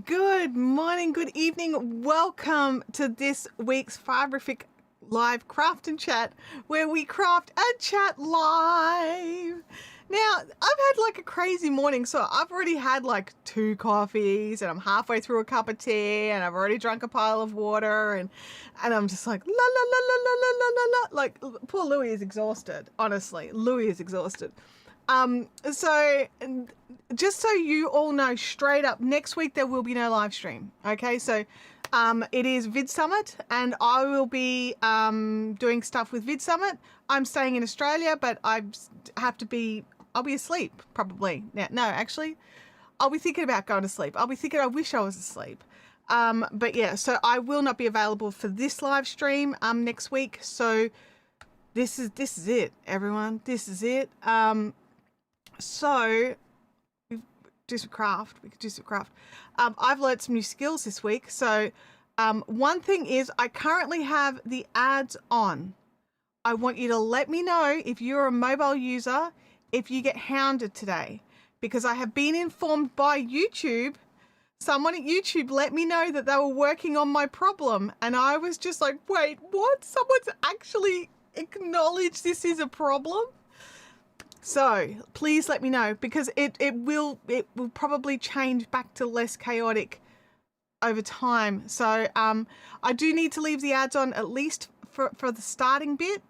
Good morning, good evening. Welcome to this week's Fibrific Live Craft and Chat, where we craft and chat live. Now, I've had like a crazy morning, so I've already had like 2 coffees and I'm halfway through a cup of tea and I've already drunk a pile of water and I'm just like la la la la la la la la la. Like poor Louis is exhausted. Honestly, Louis is exhausted. So just so you all know, straight up, next week there will be no live stream. Okay, so it is Vid Summit and I will be doing stuff with Vid Summit. I'm staying in Australia, but I'll be asleep probably. No, actually, I'll be thinking about going to sleep. I'll be thinking, I wish I was asleep. But yeah, so I will not be available for this live stream next week. So this is it, everyone. This is it. So we do some craft. We could do some craft. I've learned some new skills this week. So one thing is I currently have the ads on. I want you to let me know if you're a mobile user, if you get hounded today, because I have been informed by YouTube. Someone at YouTube let me know that they were working on my problem. And I was just like, wait, what? Someone's actually acknowledged this is a problem? So please let me know, because it will probably change back to less chaotic over time. So I do need to leave the ads on at least for the starting bit,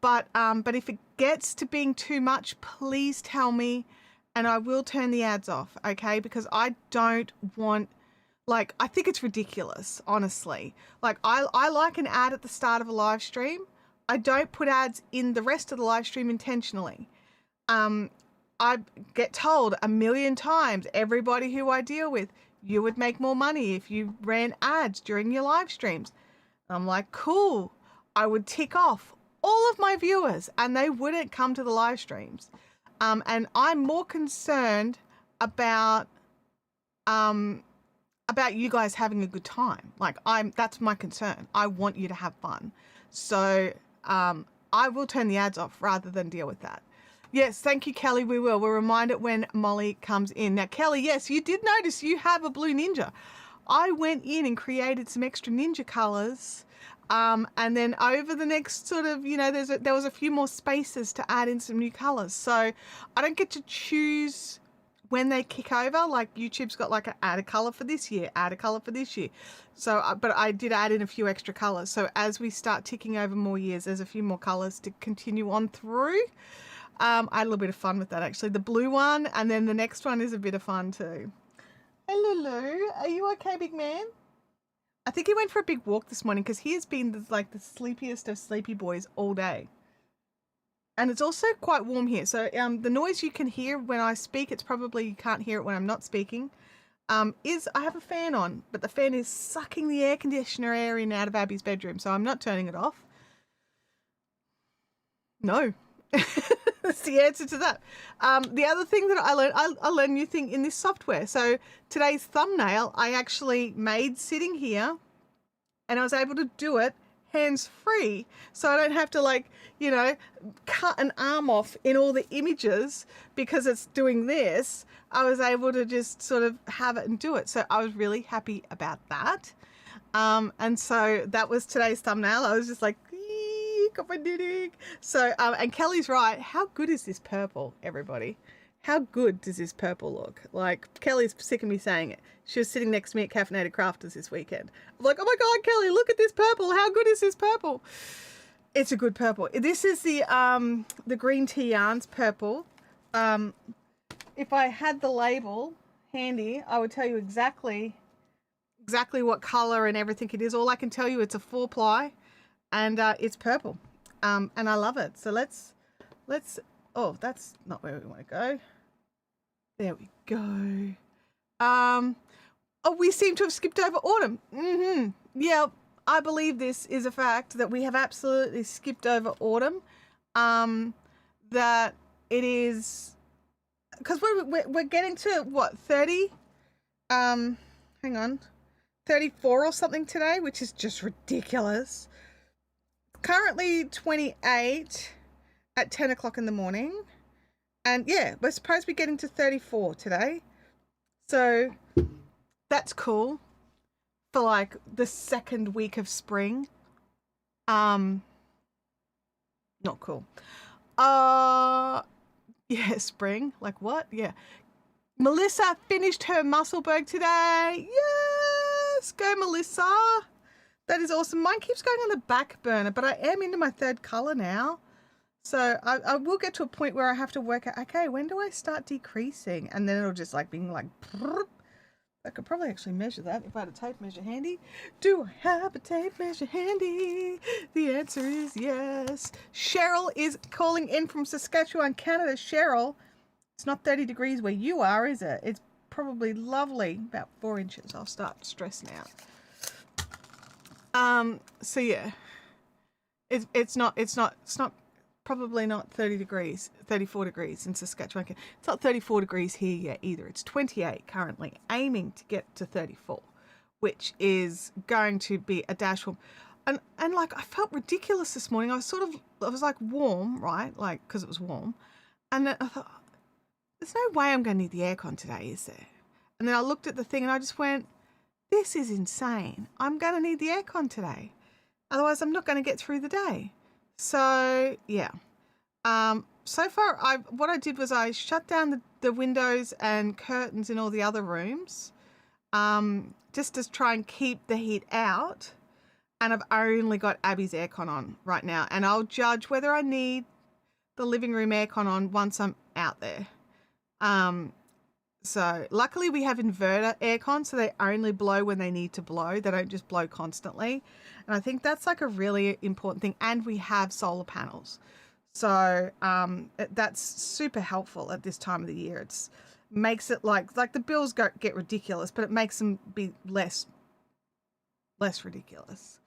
but if it gets to being too much, please tell me and I will turn the ads off, okay? Because I don't want, like, I think it's ridiculous, honestly. Like I like an ad at the start of a live stream. I don't put ads in the rest of the live stream intentionally. I get told a million times, everybody who I deal with, you would make more money if you ran ads during your live streams. I'm like, cool. I would tick off all of my viewers and they wouldn't come to the live streams. And I'm more concerned about you guys having a good time. Like that's my concern. I want you to have fun. So, I will turn the ads off rather than deal with that. Yes, thank you, Kelly. We will. We'll remind it when Molly comes in. Now, Kelly, yes, you did notice you have a blue ninja. I went in and created some extra ninja colors. And then over the next sort of, there was a few more spaces to add in some new colors. So I don't get to choose when they kick over. Like YouTube's got like add a color for this year, add a color for this year. So, but I did add in a few extra colors. So as we start ticking over more years, there's a few more colors to continue on through. I had a little bit of fun with that, actually. The blue one, and then the next one is a bit of fun too. Hey, Lulu, are you okay, big man? I think he went for a big walk this morning because he has been the sleepiest of sleepy boys all day. And it's also quite warm here. So the noise you can hear when I speak, it's probably you can't hear it when I'm not speaking, is I have a fan on, but the fan is sucking the air conditioner air in out of Abby's bedroom, so I'm not turning it off. No. That's the answer to that. The other thing that I learned a new thing in this software. So today's thumbnail, I actually made sitting here and I was able to do it hands-free. So I don't have to cut an arm off in all the images because it's doing this. I was able to just sort of have it and do it. So I was really happy about that. And so that was today's thumbnail. I was just like, got my knitting. So, and Kelly's right. How good is this purple, everybody? How good does this purple look? Like, Kelly's sick of me saying it. She was sitting next to me at Caffeinated Crafters this weekend. I'm like, oh my God, Kelly, look at this purple. How good is this purple? It's a good purple. This is the Green Tea Yarns purple. If I had the label handy, I would tell you exactly what color and everything it is. All I can tell you, it's a 4-ply. And it's purple, and I love it. So let's, oh, that's not where we want to go. There we go. Oh, we seem to have skipped over autumn. Yeah, I believe this is a fact that we have absolutely skipped over autumn. That it is, because we're getting to what, 30? Hang on, 34 or something today, which is just ridiculous. Currently 28 at 10 o'clock in the morning. And yeah, we're supposed to be getting to 34 today. So That's cool for like the second week of spring. Um, Not cool. Uh, yeah, spring. Like what? Yeah. Melissa finished her Musselberg today. Yes, go Melissa. That is awesome. Mine keeps going on the back burner, but I am into my third color now. So I will get to a point where I have to work out, okay, when do I start decreasing? And then it'll just like being like, I could probably actually measure that if I had a tape measure handy. Do I have a tape measure handy? The answer is yes. Cheryl is calling in from Saskatchewan, Canada. Cheryl, it's not 30 degrees where you are, is it? It's probably lovely. About 4 inches. I'll start stressing out. So yeah, it's not probably not 30 degrees, 34 degrees in Saskatchewan. It's not 34 degrees here yet either. It's 28 currently, aiming to get to 34, which is going to be a dash warm. And like I felt ridiculous this morning. I was like warm, right? Like because it was warm, and then I thought, there's no way I'm going to need the aircon today, is there? And then I looked at the thing and I just went, this is insane. I'm going to need the aircon today. Otherwise, I'm not going to get through the day. So, yeah. So far, what I did was I shut down the windows and curtains in all the other rooms, just to try and keep the heat out. And I've only got Abby's aircon on right now. And I'll judge whether I need the living room aircon on once I'm out there. So luckily we have inverter aircon, so they only blow when they need to blow. They don't just blow constantly. And I think that's like a really important thing. And we have solar panels. So that's super helpful at this time of the year. It's makes it like the bills get ridiculous, but it makes them be less ridiculous.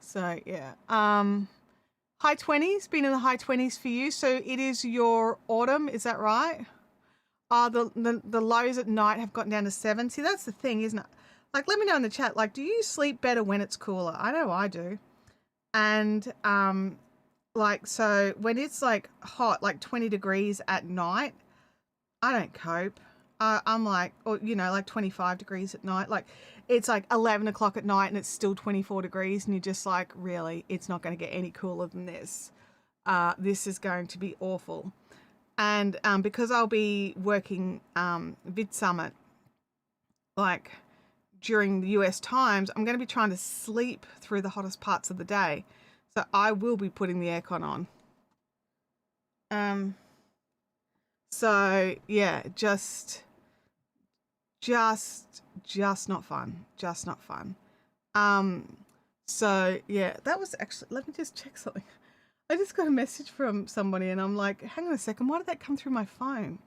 So yeah. High 20s, been in the high 20s for you. So it is your autumn, is that right? The lows at night have gotten down to 7. See, that's the thing, isn't it? Like, let me know in the chat, like, do you sleep better when it's cooler? I know I do. And, like, so when it's, like, hot, like 20 degrees at night, I don't cope. I'm like, or, you know, like 25 degrees at night. Like, it's like 11 o'clock at night and it's still 24 degrees. And you're just like, really, it's not going to get any cooler than this. This is going to be awful. And because I'll be working Vid Summit, like during the US times, I'm going to be trying to sleep through the hottest parts of the day. So I will be putting the aircon on. So yeah, just not fun. Just not fun. So yeah, that was actually, let me just check something. I just got a message from somebody and I'm like, hang on a second, why did that come through my phone?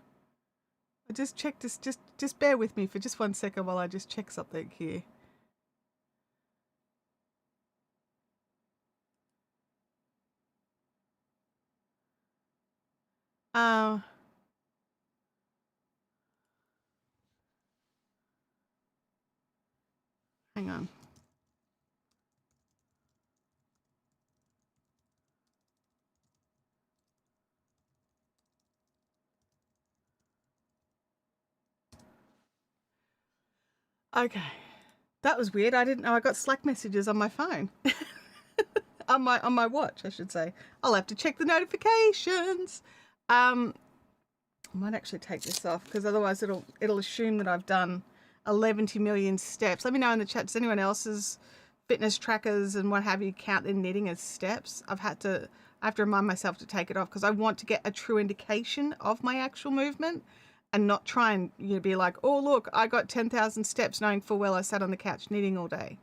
I just checked this, just bear with me for just 1 second while I just check something here. Hang on. Okay. That was weird. I didn't know I got Slack messages on my phone. on my watch, I should say. I'll have to check the notifications. I might actually take this off because otherwise it'll assume that I've done 11 million steps. Let me know in the chat, does anyone else's fitness trackers and what have you count their knitting as steps? I have to remind myself to take it off because I want to get a true indication of my actual movement and not try and be like, oh look, I got 10,000 steps knowing full well I sat on the couch knitting all day.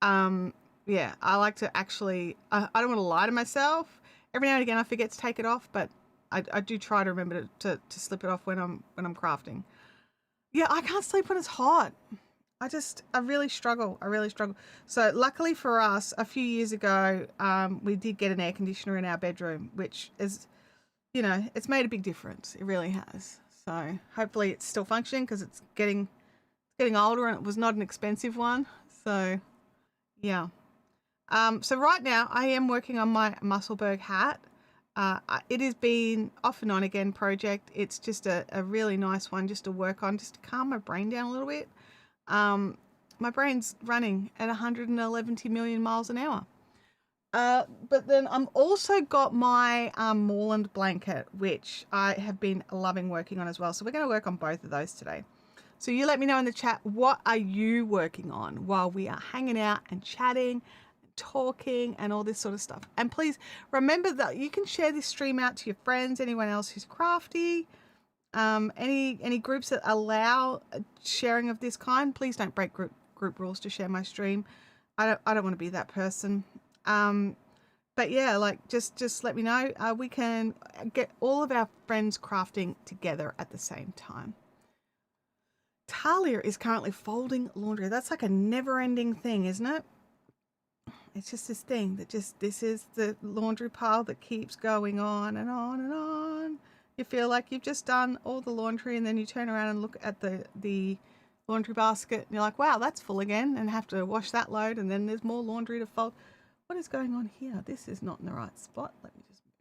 Yeah, I like to actually, I don't want to lie to myself. Every now and again I forget to take it off, but I do try to remember to slip it off when I'm crafting. Yeah, I can't sleep when it's hot. I really struggle. So luckily for us, a few years ago, we did get an air conditioner in our bedroom, which is, it's made a big difference. It really has. So hopefully it's still functioning because it's getting older and it was not an expensive one. So yeah. So right now I am working on my Musselberg hat. It has been off and on again project. It's just a really nice one just to work on, just to calm my brain down a little bit. My brain's running at 111 million miles an hour. But then I'm also got my Moreland blanket, which I have been loving working on as well. So we're going to work on both of those today. So you let me know in the chat, what are you working on while we are hanging out and chatting, and talking and all this sort of stuff. And please remember that you can share this stream out to your friends, anyone else who's crafty, any groups that allow sharing of this kind. Please don't break group rules to share my stream. I don't want to be that person. But yeah, like just let me know. We can get all of our friends crafting together at the same time. Talia is currently folding laundry. That's like a never-ending thing, isn't it? It's just this thing that this is the laundry pile that keeps going on and on and on. You feel like you've just done all the laundry, and then you turn around and look at the laundry basket and you're like, wow, that's full again, and have to wash that load, and then there's more laundry to fold. What is going on here? This is not in the right spot. Let me just move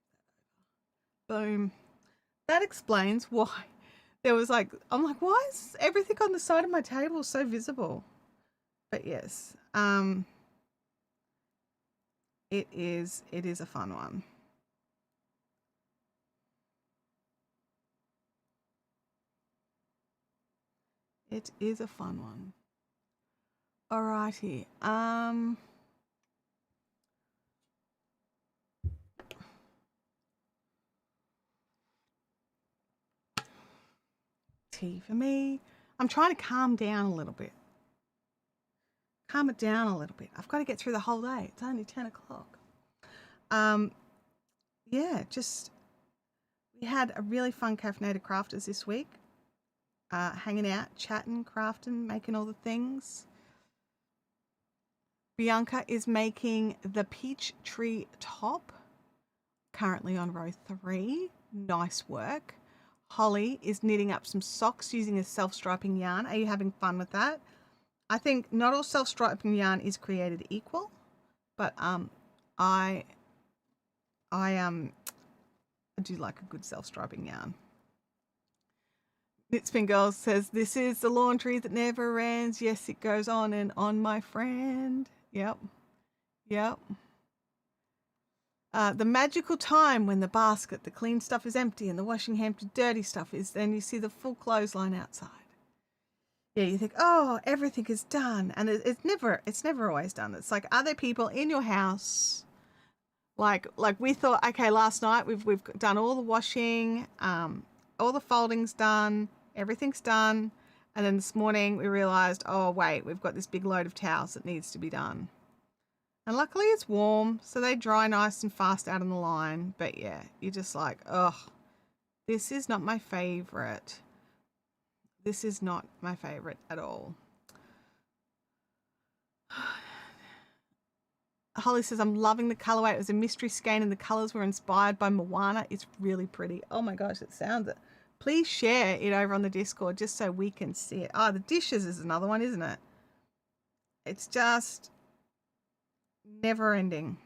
that over. Boom. That explains why there was like, I'm like, why is everything on the side of my table so visible? But yes, it is a fun one. It is a fun one. Alrighty. Tea for me. I'm trying to calm down a little bit. Calm it down a little bit. I've got to get through the whole day. It's only 10 o'clock. Yeah, we had a really fun Caffeinated Crafters this week. Hanging out, chatting, crafting, making all the things. Bianca is making the peach tree top, currently on row 3. Nice work. Holly is knitting up some socks using a self-striping yarn. Are you having fun with that? I think not all self-striping yarn is created equal, but I do like a good self-striping yarn. Knitspin Girl says, this is the laundry that never ends. Yes, it goes on and on, my friend. Yep. The magical time when the basket, the clean stuff is empty and the washing empty, dirty stuff is, then you see the full clothesline outside. Yeah, you think, oh, everything is done. And it's never always done. It's like, are there people in your house? Like we thought, okay, last night we've done all the washing, all the folding's done, everything's done. And then this morning we realized, oh, wait, we've got this big load of towels that needs to be done. And luckily it's warm, so they dry nice and fast out on the line. But yeah, you're just like, ugh, this is not my favorite. This is not my favorite at all. Holly says, I'm loving the colorway. It was a mystery skein and the colors were inspired by Moana. It's really pretty. Oh my gosh, it sounds it. Please share it over on the Discord just so we can see it. Oh, the dishes is another one, isn't it? It's just never ending.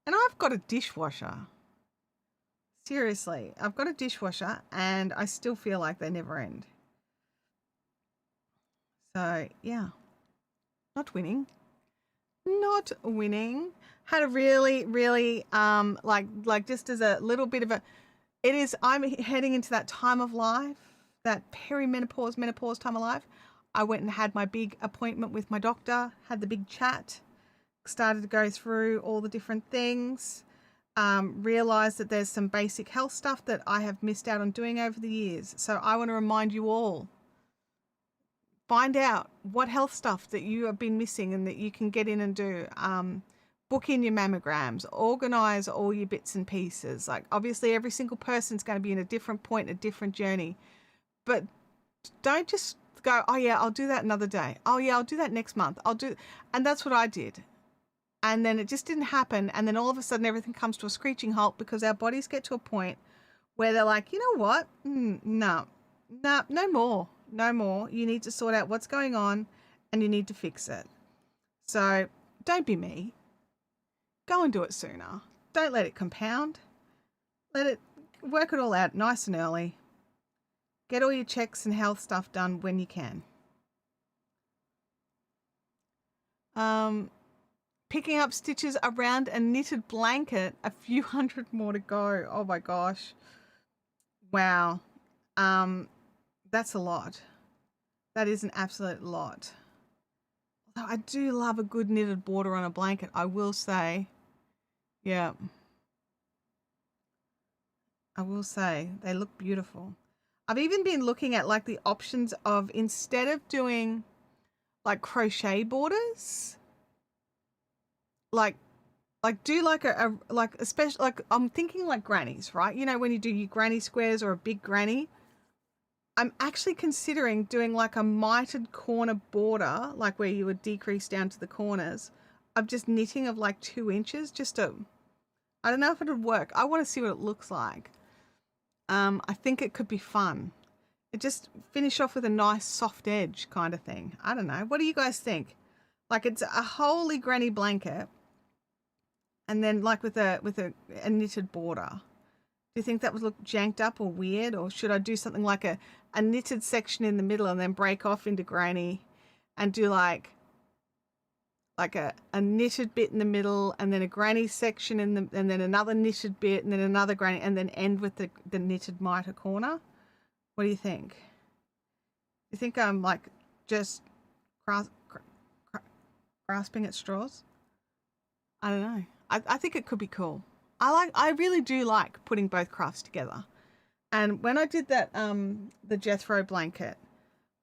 And I've got a dishwasher. Seriously, I've got a dishwasher and I still feel like they never end. So yeah, not winning. Not winning. Had a really like just as a little bit of a, it is, I'm heading into that time of life, that perimenopause, menopause time of life. I went and had my big appointment with my doctor, had the big chat, started to go through all the different things, realized that there's some basic health stuff that I have missed out on doing over the years. So I want to remind you all, find out what health stuff that you have been missing and that you can get in and do. Book in your mammograms, organize all your bits and pieces. Like obviously every single person's going to be in a different point, a different journey, but don't just go, oh yeah, I'll do that another day. Oh yeah, I'll do that next month. And that's what I did. And then it just didn't happen. And then all of a sudden everything comes to a screeching halt because our bodies get to a point where they're like, you know what? No more. No more. You need to sort out what's going on and you need to fix it. So don't be me. Go and do it sooner. Don't let it compound. Let it work it all out nice and early. Get all your checks and health stuff done when you can. Picking up stitches around a knitted blanket, a few hundred more to go. Oh my gosh. Wow. That's a lot. That is an absolute lot. Although I do love a good knitted border on a blanket, I will say. Yeah. I will say they look beautiful. I've even been looking at like the options of, instead of doing like crochet borders, like do like like especially like, I'm thinking like grannies, right? You know, when you do your granny squares or a big granny, I'm actually considering doing like a mitered corner border, like where you would decrease down to the corners of just knitting of like 2 inches, just to, I don't know if it would work. I want to see what it looks like. I think it could be fun. It just finish off with a nice soft edge kind of thing. I don't know. What do you guys think? Like, it's a wholly granny blanket, and then like with a knitted border. Do you think that would look janked up or weird? Or should I do something like a knitted section in the middle and then break off into granny and do like a knitted bit in the middle and then a granny section in the, and then another knitted bit and then another granny, and then end with the knitted miter corner? What do you think? You think I'm like just grasping at straws? I don't know. I think it could be cool. I really do like putting both crafts together. And when I did that, the Jethro blanket,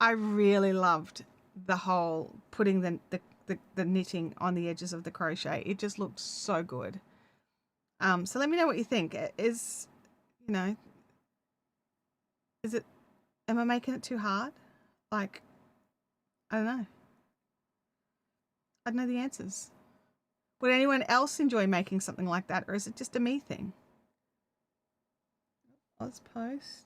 I really loved the whole putting the knitting on the edges of the crochet. It just looked so good. So let me know what you think. Is, you know, is it, am I making it too hard? Like, I don't know. I don't know the answers. Would anyone else enjoy making something like that, or is it just a me thing? Let's post.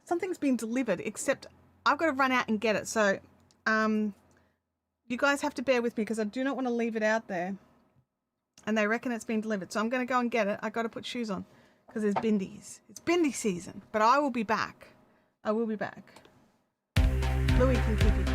Something's been delivered, except I've got to run out and get it. So you guys have to bear with me because I do not want to leave it out there. And they reckon it's been delivered. So I'm going to go and get it. I got to put shoes on because there's bindies. It's bindi season, but I will be back. I will be back. Louis can keep it.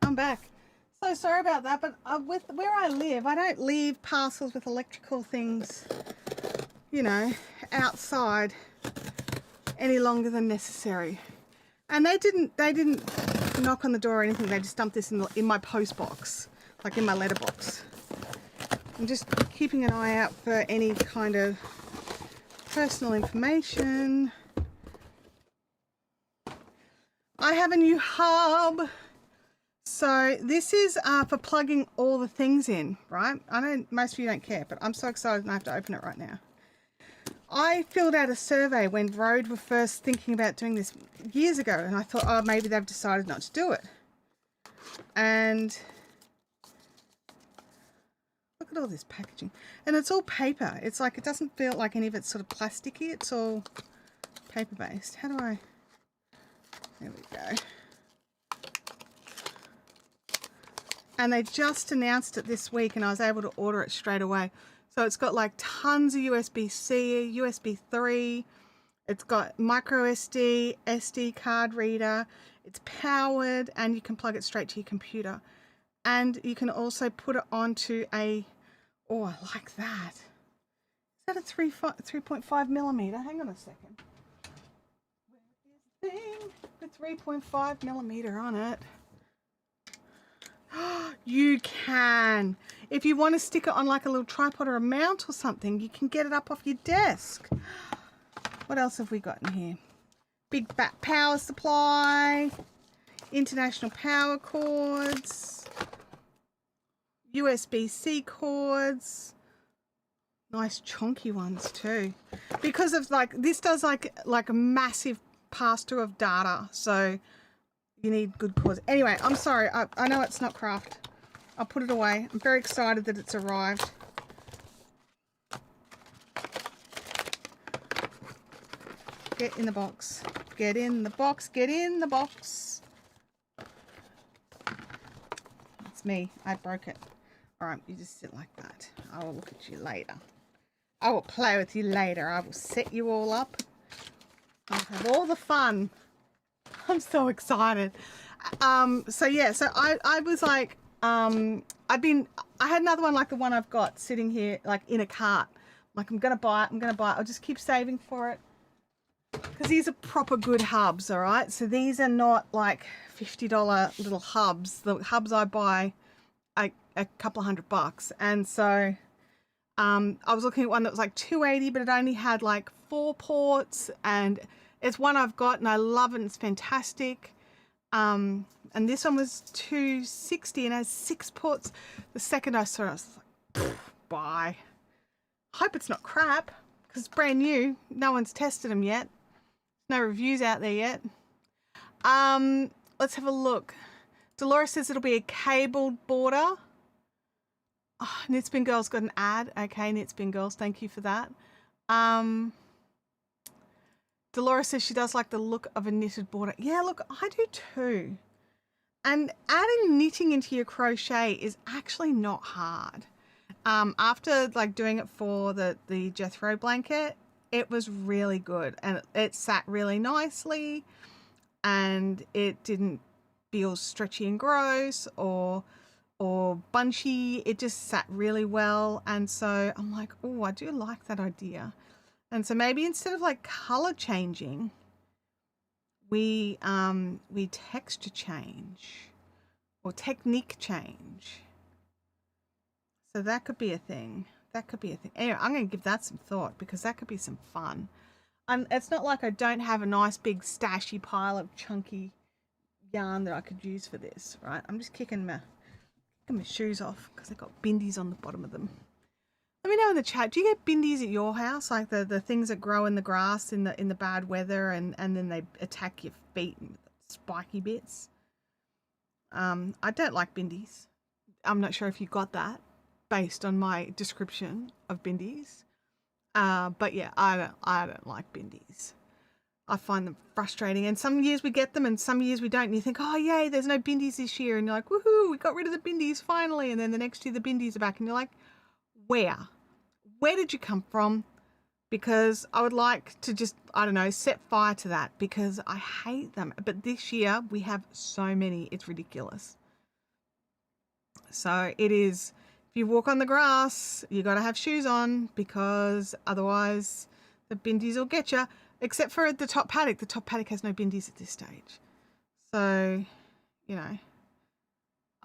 I'm back. So sorry about that, but with where I live, I don't leave parcels with electrical things, you know, outside any longer than necessary. And they didn't knock on the door or anything. They just dumped this in my post box, like in my letterbox. I'm just keeping an eye out for any kind of personal information. I have a new hub. So this is for plugging all the things in, right? I know most of you don't care, but I'm so excited and I have to open it right now. I filled out a survey when Rode were first thinking about doing this years ago, and I thought, oh, maybe they've decided not to do it. And look at all this packaging. And it's all paper. It's like, it doesn't feel like any of it's sort of plasticky. It's all paper-based. How do I... There we go. And they just announced it this week and I was able to order it straight away. So it's got like tons of USB-C, USB 3. It's got micro SD, SD card reader. It's powered and you can plug it straight to your computer. And you can also put it onto a, oh, I like that. Is that a 3.5 millimeter? Hang on a second. Where is the thing? The 3.5 millimeter on it. You can. If you want to stick it on like a little tripod or a mount or something, you can get it up off your desk. What else have we got in here? Big back power supply, international power cords, USB-C cords, nice chunky ones too. Because of like, this does like a massive pass-through of data, so you need good cords. Anyway, I'm sorry, I know it's not craft. I'll put it away. I'm very excited that it's arrived. Get in the box. Get in the box. Get in the box. It's me. I broke it. Alright, you just sit like that. I will look at you later. I will play with you later. I will set you all up. I'll have all the fun. I'm so excited. So yeah, so I was like, I had another one like the one I've got sitting here, like in a cart. Like, I'm going to buy it. I'll just keep saving for it. Because these are proper good hubs, all right? So these are not like $50 little hubs. The hubs I buy are a couple of $100. And so I was looking at one that was like $280, but it only had like 4 ports, and it's one I've got and I love it and it's fantastic. And this one was $260 and has 6 ports. The second I saw it, I was like, bye. Hope it's not crap because it's brand new. No one's tested them yet. No reviews out there yet. Let's have a look. Dolores says it'll be a cabled border. Oh, Knitspin Girls got an ad. Okay, Knitspin Girls, thank you for that. Dolores says she does like the look of a knitted border. Yeah, look, I do too. And adding knitting into your crochet is actually not hard. After like doing it for the Jethro blanket, it was really good and it sat really nicely and it didn't feel stretchy and gross or bunchy. It just sat really well. And so I'm like, oh, I do like that idea. And so maybe instead of like color changing, we texture change or technique change. So that could be a thing. That could be a thing. Anyway, I'm going to give that some thought because that could be some fun. And it's not like I don't have a nice big stashy pile of chunky yarn that I could use for this, right? I'm just kicking my shoes off because they've got bindies on the bottom of them. Let me know in the chat, do you get bindies at your house? Like the things that grow in the grass in the bad weather and then they attack your feet with spiky bits? I don't like bindies. I'm not sure if you got that based on my description of bindies. But yeah, I don't like bindies. I find them frustrating. And some years we get them and some years we don't. And you think, oh yay, there's no bindies this year. And you're like, woohoo, we got rid of the bindies finally. And then the next year the bindies are back and you're like, where did you come from? Because I would like to just, I don't know, set fire to that because I hate them. But this year we have so many, it's ridiculous. So it is, if you walk on the grass, you got to have shoes on because otherwise the bindies will get you, except for the top paddock. The top paddock has no bindies at this stage. So, you know,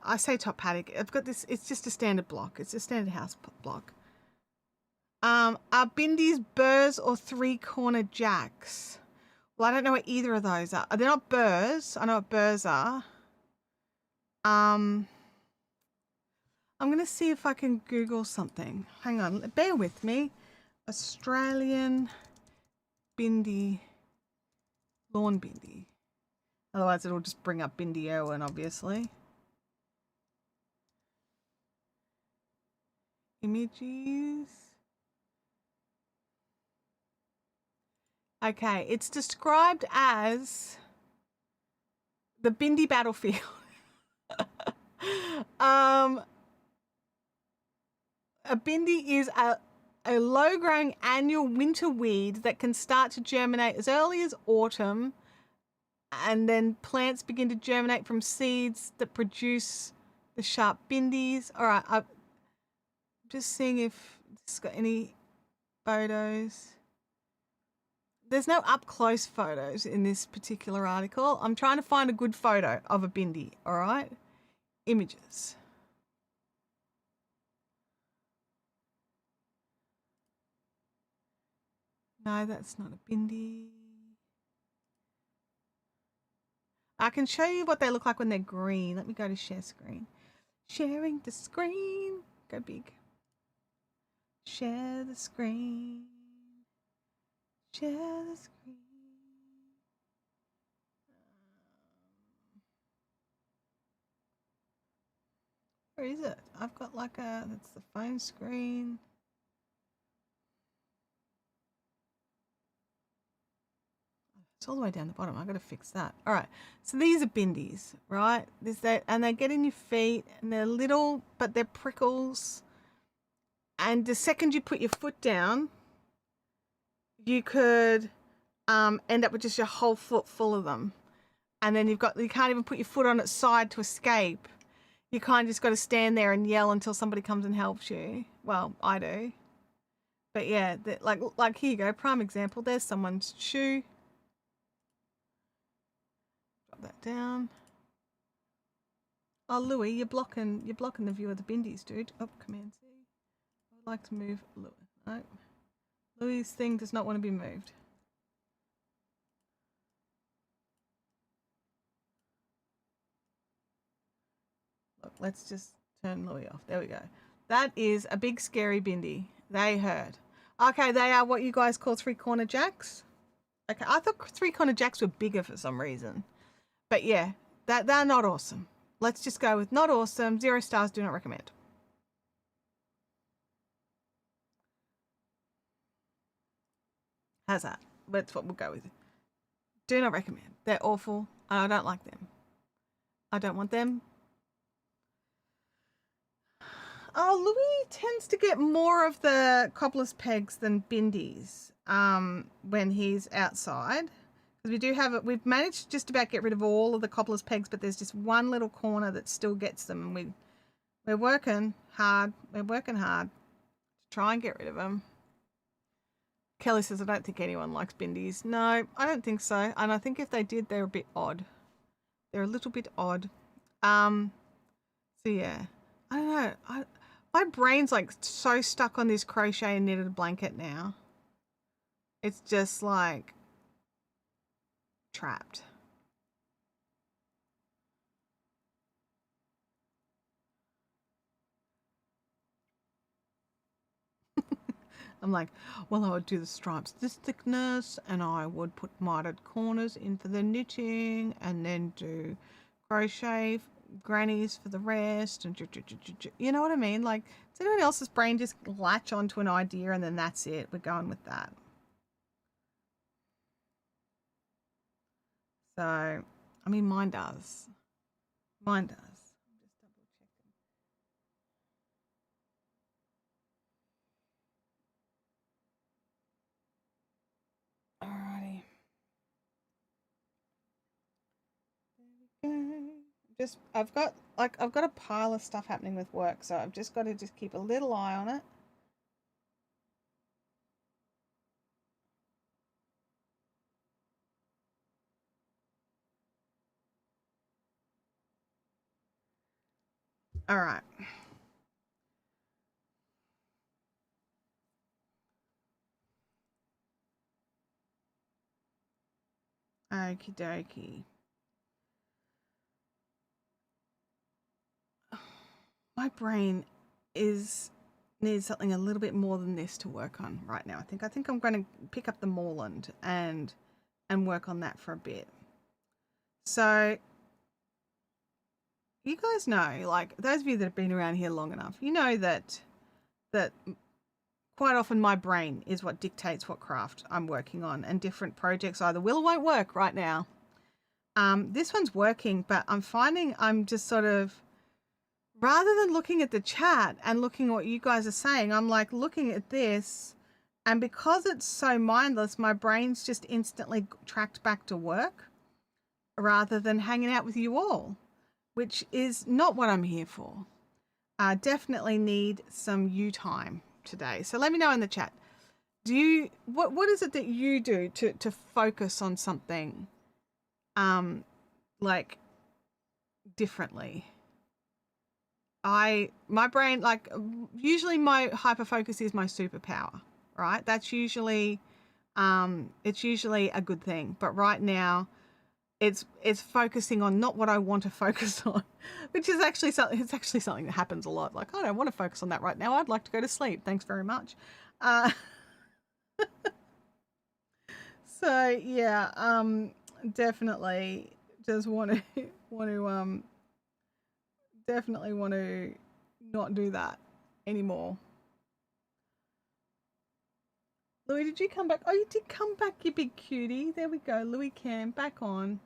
I say top paddock. I've got this. It's just a standard block. It's a standard house block. Are bindies burrs or 3-corner jacks? Well, I don't know what either of those are. They're not burrs. I know what burrs are. I'm going to see if I can Google something. Hang on. Bear with me. Australian bindi, lawn bindi. Otherwise, it'll just bring up Bindi Irwin, obviously. Images. Okay, it's described as the Bindi battlefield. A bindi is a low-growing annual winter weed that can start to germinate as early as autumn, and then plants begin to germinate from seeds that produce the sharp bindis. All right, I'm just seeing if it's got any photos. There's no up-close photos in this particular article. I'm trying to find a good photo of a bindi, all right? Images. No, that's not a bindi. I can show you what they look like when they're green. Let me go to share screen. Sharing the screen. Go big. Share the screen. Share the screen. Where is it? I've got like that's the phone screen. It's all the way down the bottom. I've got to fix that. All right. So these are bindis, right? There's that, and they get in your feet, and they're little, but they're prickles. And the second you put your foot down, you could end up with just your whole foot full of them. And then you can't even put your foot on its side to escape. You kind of just got to stand there and yell until somebody comes and helps you. Well, I do. But yeah, like here you go, prime example. There's someone's shoe. Drop that down. Oh, Louis, you're blocking the view of the bindis, dude. Oh, Command C. I would like to move Louis. No. Louis' thing does not want to be moved. Look, let's just turn Louis off. There we go. That is a big scary bindi. They hurt. Okay, they are what you guys call 3-corner jacks. Okay, I thought 3-corner jacks were bigger for some reason. But yeah, they're not awesome. Let's just go with not awesome. 0 stars, do not recommend. How's that? That's what we'll go with. Do not recommend. They're awful. I don't like them. I don't want them. Oh, Louis tends to get more of the cobbler's pegs than bindis when he's outside. Because we do have it. We've managed to just about get rid of all of the cobbler's pegs, but there's just one little corner that still gets them, and we're working hard. We're working hard to try and get rid of them. Kelly says, I don't think anyone likes bindis. No, I don't think so. And I think if they did, they're a bit odd. They're a little bit odd. So yeah, I don't know. My brain's like so stuck on this crochet and knitted blanket now. It's just like trapped. I'm like, well, I would do the stripes this thickness, and I would put mitered corners in for the knitting, and then do crochet grannies for the rest, and you know what I mean? Like, does anyone else's brain just latch onto an idea and then that's it? We're going with that. So, I mean, mine does. Mine does. Alrighty. There we go. I've got a pile of stuff happening with work, so I've just got to just keep a little eye on it. All right. Okie dokie. My brain is needs something a little bit more than this to work on right now. I think I'm going to pick up the Moreland and work on that for a bit. So you guys know, like those of you that have been around here long enough, you know that quite often my brain is what dictates what craft I'm working on, and different projects either will or won't work right now. This one's working, but I'm finding I'm just sort of, rather than looking at the chat and looking at what you guys are saying, I'm like looking at this, and because it's so mindless, my brain's just instantly tracked back to work rather than hanging out with you all, which is not what I'm here for. I definitely need some you time today. So let me know in the chat. Do you what is it that you do to focus on something like differently? My brain, like usually my hyper focus is my superpower, right? That's usually it's usually a good thing. But right now it's focusing on not what I want to focus on, which is actually something, it's actually something that happens a lot. Like, I don't want to focus on that right now. I'd like to go to sleep. Thanks very much. So yeah, definitely just want to definitely want to not do that anymore. Louis, did you come back? Oh, you did come back, you big cutie. There we go. Louis Cam, back on.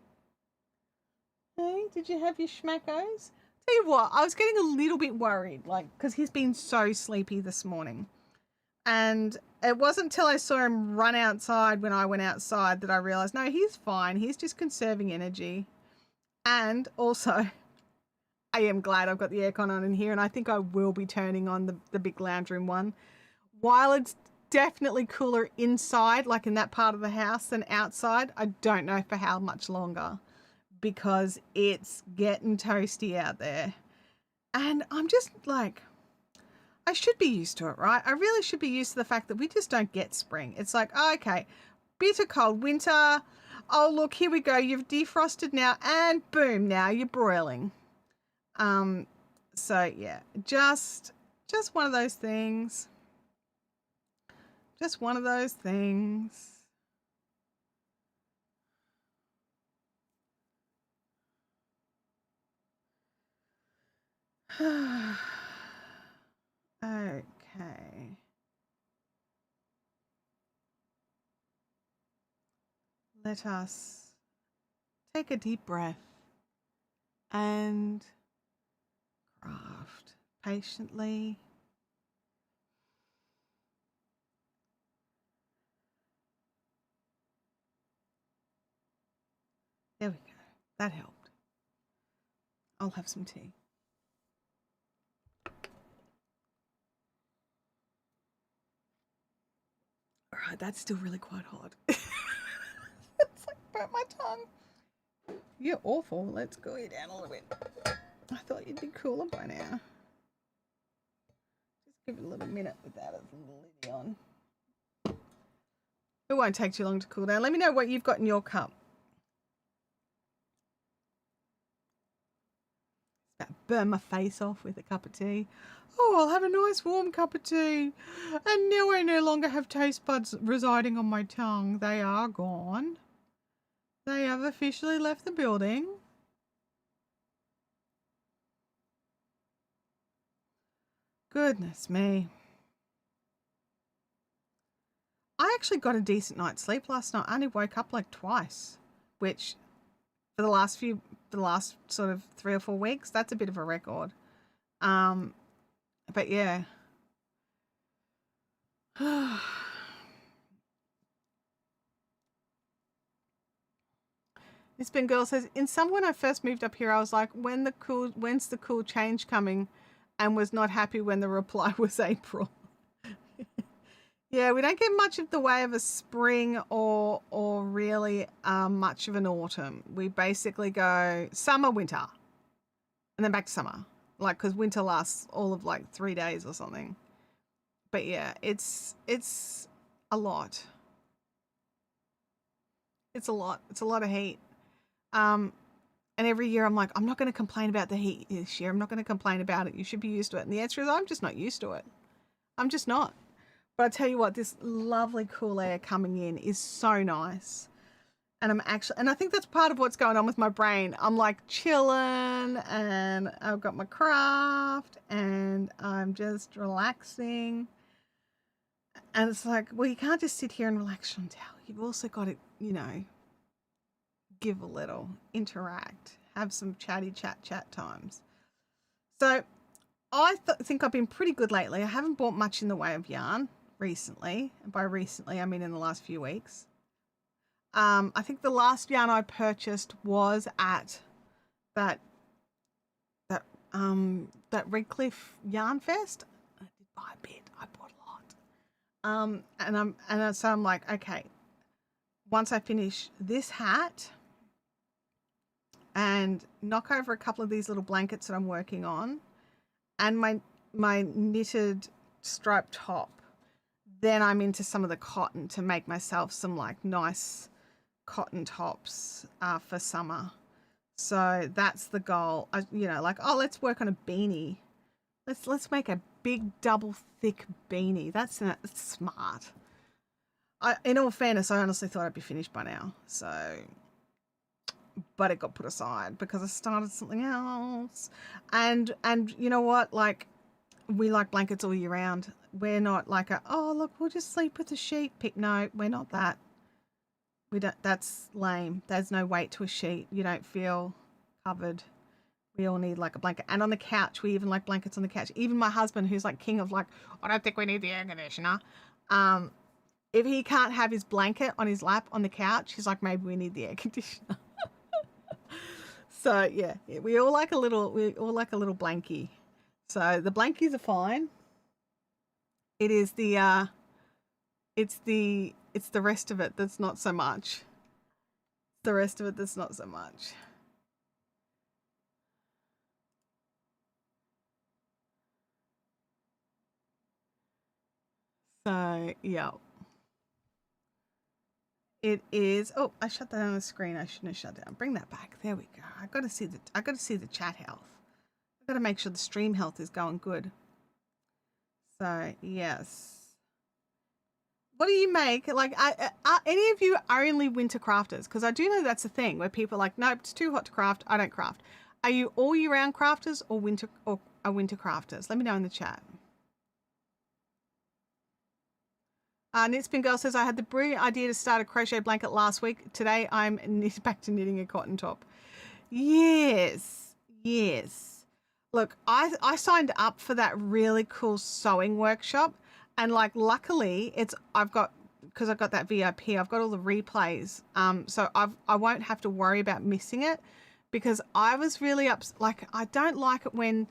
Hey, did you have your schmackos? Tell you what, I was getting a little bit worried, like, because he's been so sleepy this morning. And it wasn't until I saw him run outside when I went outside that I realized, no, he's fine. He's just conserving energy. And also, I am glad I've got the aircon on in here, and I think I will be turning on the big lounge room one. While it's definitely cooler inside, like in that part of the house, than outside, I don't know for how much longer, because it's getting toasty out there. And I'm just like, I should be used to it, right? I really should be used to the fact that we just don't get spring. It's like, oh, okay, bitter cold winter. Oh, look, here we go. You've defrosted now, and boom, now you're broiling. So yeah, just one of those things. Just one of those things. Okay. Let us take a deep breath and craft patiently. There we go. That helped. I'll have some tea. All right, that's still really quite hot. It's like burnt my tongue. You're awful. Let's go you down a little bit. I thought you'd be cooler by now. Just give it a little minute without a little lid on. It won't take too long to cool down. Let me know what you've got in your cup. Burn my face off with a cup of tea. Oh, I'll have a nice warm cup of tea. And now I no longer have taste buds residing on my tongue. They are gone. They have officially left the building. Goodness me. I actually got a decent night's sleep last night. I only woke up like twice, which for the last sort of 3 or 4 weeks, that's a bit of a record. But yeah. This Ben Girl says, in some when I first moved up here, I was like, when's the cool change coming? And was not happy when the reply was April. Yeah, we don't get much of the way of a spring or really much of an autumn. We basically go summer, winter, and then back to summer. like, because winter lasts all of like 3 days or something. But yeah, it's a lot. It's a lot. It's a lot of heat. And every year I'm like, I'm not going to complain about the heat this year. I'm not going to complain about it. You should be used to it. And the answer is I'm just not used to it. I'm just not. But I tell you what, this lovely cool air coming in is so nice. And and I think that's part of what's going on with my brain. I'm like chilling and I've got my craft and I'm just relaxing. And it's like, well, you can't just sit here and relax, Chantelle. You've also got to, give a little, interact, have some chat times. So I think I've been pretty good lately. I haven't bought much in the way of yarn recently. And by recently, I mean in the last few weeks. I think the last yarn I purchased was at that Redcliffe Yarn Fest. I did buy a bit. I bought a lot. So I'm like, okay, once I finish this hat and knock over a couple of these little blankets that I'm working on, and my knitted striped top, then I'm into some of the cotton to make myself some like nice cotton tops for summer. So that's the goal. Like, oh, let's work on a beanie. Let's make a big double thick beanie. That's smart. In all fairness, I honestly thought I'd be finished by now. So, but it got put aside because I started something else. And you know what? Like, we like blankets all year round. We're not like oh, look, we'll just sleep with the sheet. No, we're not that. We don't. That's lame. There's no weight to a sheet. You don't feel covered. We all need like a blanket. And on the couch, we even like blankets on the couch. Even my husband, who's like king of like, I don't think we need the air conditioner. If he can't have his blanket on his lap on the couch, he's like, maybe we need the air conditioner. So yeah, we all like a little blankie. So the blankies are fine. It is it's the rest of it that's not so much. The rest of it that's not so much. So yeah. It is. Oh, I shut that on the screen. I shouldn't have shut down. Bring that back. There we go. I got to see the chat health. I got to make sure the stream health is going good. So yes. What do you make? Like, are any of you only winter crafters? Because I do know that's a thing where people are like, nope, it's too hot to craft. I don't craft. Are you all year round crafters or winter crafters? Let me know in the chat. Knitspin Girl says, I had the brilliant idea to start a crochet blanket last week. Today I'm back to knitting a cotton top. Yes. Look, I signed up for that really cool sewing workshop. And like, luckily because I've got that VIP, I've got all the replays. So I won't have to worry about missing it, because I was really like, I don't like it when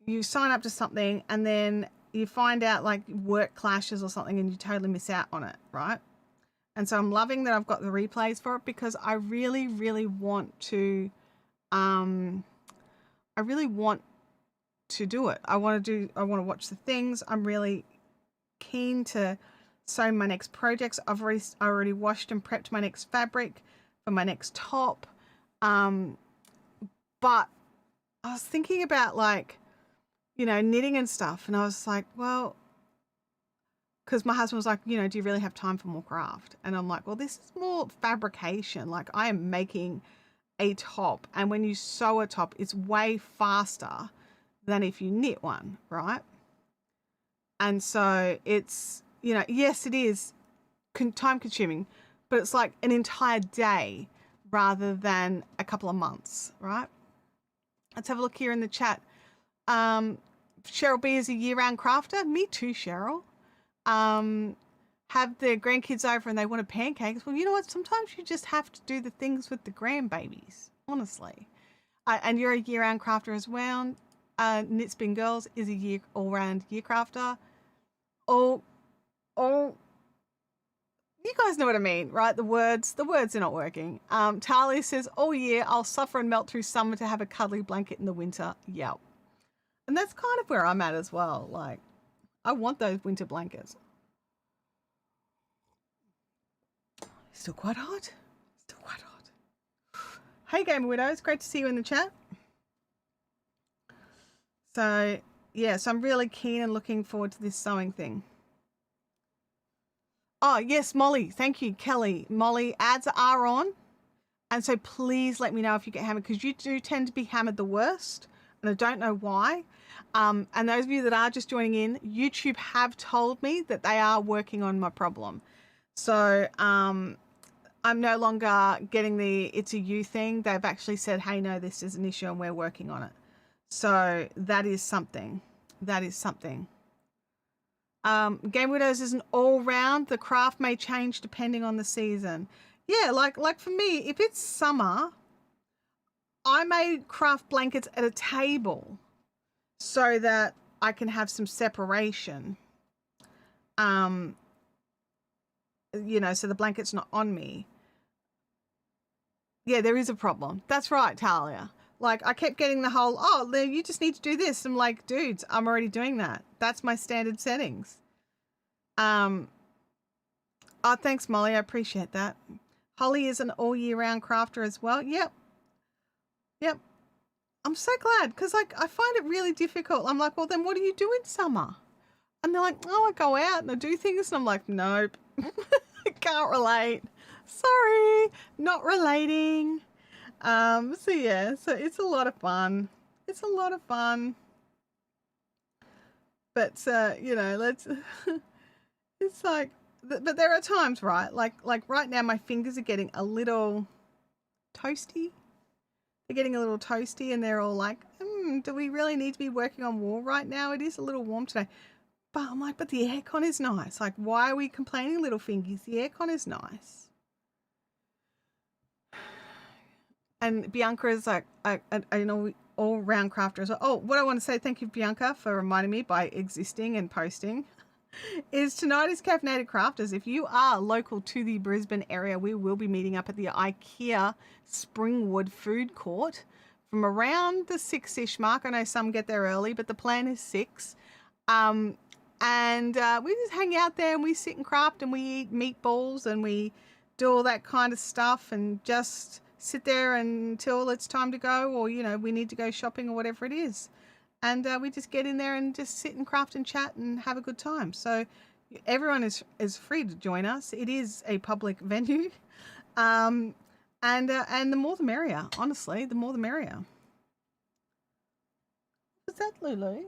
you sign up to something and then you find out like work clashes or something and you totally miss out on it, right? And so I'm loving that I've got the replays for it, because I really, really want to, do it. I want to watch the things. I'm really keen to sew my next projects. I already washed and prepped my next fabric for my next top. But I was thinking about like, knitting and stuff. And I was like, well, because my husband was like, do you really have time for more craft? And I'm like, well, this is more fabrication. Like, I am making a top. And when you sew a top, it's way faster than if you knit one, right? And so it's, yes, it is time consuming, but it's like an entire day rather than a couple of months, right? Let's have a look here in the chat. Cheryl B is a year-round crafter. Me too, Cheryl. Have the grandkids over and they wanted pancakes. Well, you know what? Sometimes you just have to do the things with the grandbabies, honestly. And you're a year-round crafter as well. Knitspin Girls is a all-round year crafter. You guys know what I mean, right? The words are not working. Talia says, all year I'll suffer and melt through summer to have a cuddly blanket in the winter. Yep. And that's kind of where I'm at as well. Like, I want those winter blankets. Still quite hot. Still quite hot. Hey, Gamer Widows. Great to see you in the chat. So, yeah, so I'm really keen and looking forward to this sewing thing. Oh, yes, Molly. Thank you, Kelly. Molly, ads are on. And so please let me know if you get hammered, because you do tend to be hammered the worst. And I don't know why. And those of you that are just joining in, YouTube have told me that they are working on my problem. So I'm no longer getting the it's a you thing. They've actually said, hey, no, this is an issue and we're working on it. So that is something. That is something. Game Widows is an all-round. The craft may change depending on the season. Yeah, like for me, if it's summer, I may craft blankets at a table so that I can have some separation. You know, so the blanket's not on me. Yeah, there is a problem. That's right, Talia. Like, I kept getting the whole, oh, you just need to do this. I'm like, dudes, I'm already doing that. That's my standard settings. Oh, thanks, Molly. I appreciate that. Holly is an all year round crafter as well. Yep. Yep. I'm so glad, because like I find it really difficult. I'm like, well, then what do you do in summer? And they're like, oh, I go out and I do things. And I'm like, nope, can't relate. Sorry, not relating. So yeah, so it's a lot of fun. It's a lot of fun. But you know, let's. It's like, but there are times, right? Like right now, my fingers are getting a little toasty. They're getting a little toasty, and they're all like, do we really need to be working on wool right now? It is a little warm today. But I'm like, but the aircon is nice. Like, why are we complaining, little fingies? The aircon is nice. And Bianca is like, I know all round crafters. Oh, what I want to say, thank you, Bianca, for reminding me by existing and posting, is tonight is Caffeinated Crafters. If you are local to the Brisbane area, we will be meeting up at the IKEA Springwood Food Court from around the 6-ish mark. I know some get there early, but the plan is 6. And we just hang out there and we sit and craft and we eat meatballs and we do all that kind of stuff and just sit there until it's time to go, or, you know, we need to go shopping or whatever it is. And we just get in there and just sit and craft and chat and have a good time. So everyone is free to join us. It is a public venue. And the more the merrier, honestly, the more the merrier. What's that, Lulu?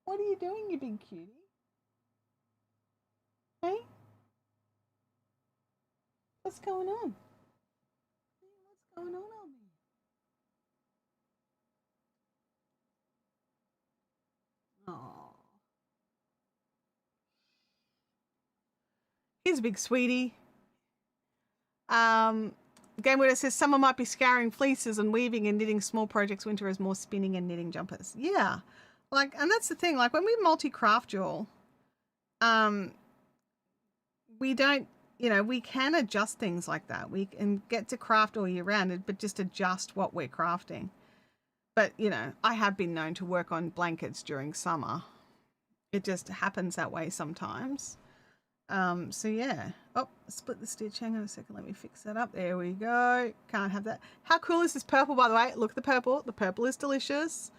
What are you doing, you big cutie? Hey? What's going on? What's going on, Albie? Oh. He's a big sweetie. Game Widow says summer might be scouring fleeces and weaving and knitting small projects. Winter is more spinning and knitting jumpers. Yeah. Like, and that's the thing, like when we multi-craft Jewel, we don't, you know, we can adjust things like that. We can get to craft all year round, but just adjust what we're crafting. But, you know, I have been known to work on blankets during summer. It just happens that way sometimes. So yeah. Oh, split the stitch. Hang on a second. Let me fix that up. There we go. Can't have that. How cool is this purple, by the way? Look at the purple. The purple is delicious.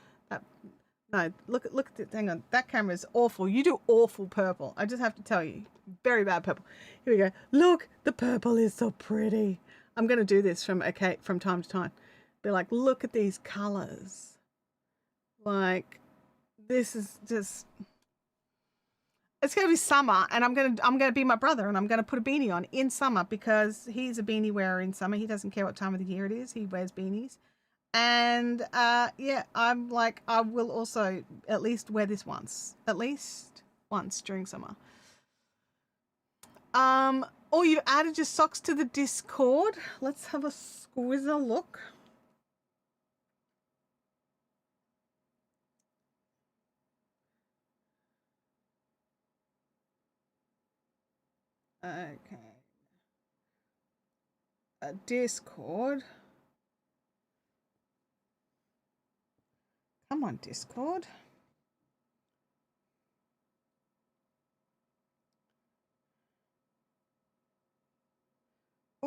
No, look at it. Hang on. That camera is awful. You do awful purple. I just have to tell you. Very bad purple. Here we go. Look, the purple is so pretty. I'm going to do this from time to time. Be like, look at these colors. Like, this is just... It's going to be summer, and I'm going to be my brother, and I'm going to put a beanie on in summer because he's a beanie wearer in summer. He doesn't care what time of the year it is. He wears beanies. And yeah, I'm like, I will also at least wear this once during summer. Oh, you've added your socks to the Discord. Let's have a squizzer look. Okay. Discord. Come on, Discord.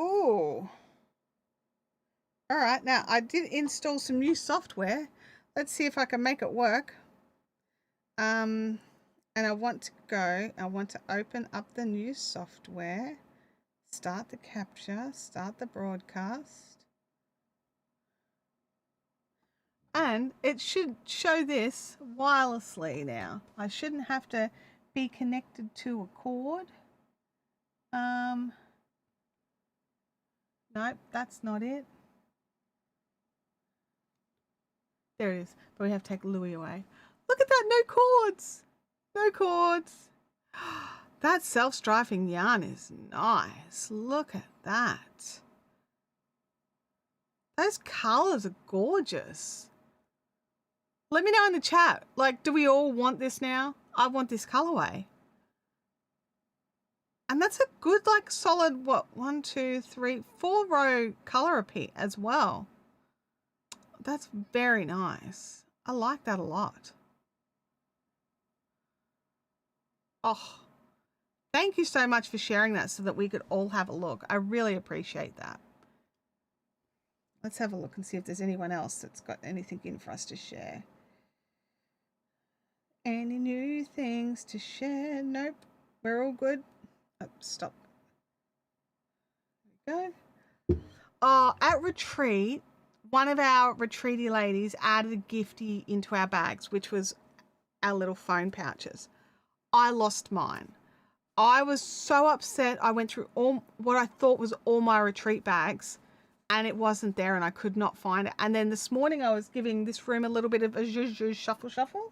Ooh. All right, now I did install some new software. Let's see if I can make it work. And I want to open up the new software, start the capture, start the broadcast. And it should show this wirelessly now. I shouldn't have to be connected to a cord. Nope, that's not it. There it is, but we have to take Louis away. Look at that, no cords. No cords. That self-strifing yarn is nice. Look at that. Those colors are gorgeous. Let me know in the chat, like, do we all want this now? I want this colorway. And that's a good, like, solid, what, 1, 2, 3, 4 row color repeat as well. That's very nice. I like that a lot. Oh, thank you so much for sharing that so that we could all have a look. I really appreciate that. Let's have a look and see if there's anyone else that's got anything in for us to share. Any new things to share? Nope, we're all good. Oh, stop. There we go. Oh, at retreat, one of our retreaty ladies added a gifty into our bags, which was our little phone pouches. I lost mine. I was so upset. I went through all what I thought was all my retreat bags and it wasn't there and I could not find it. And then this morning I was giving this room a little bit of a zhuzh shuffle.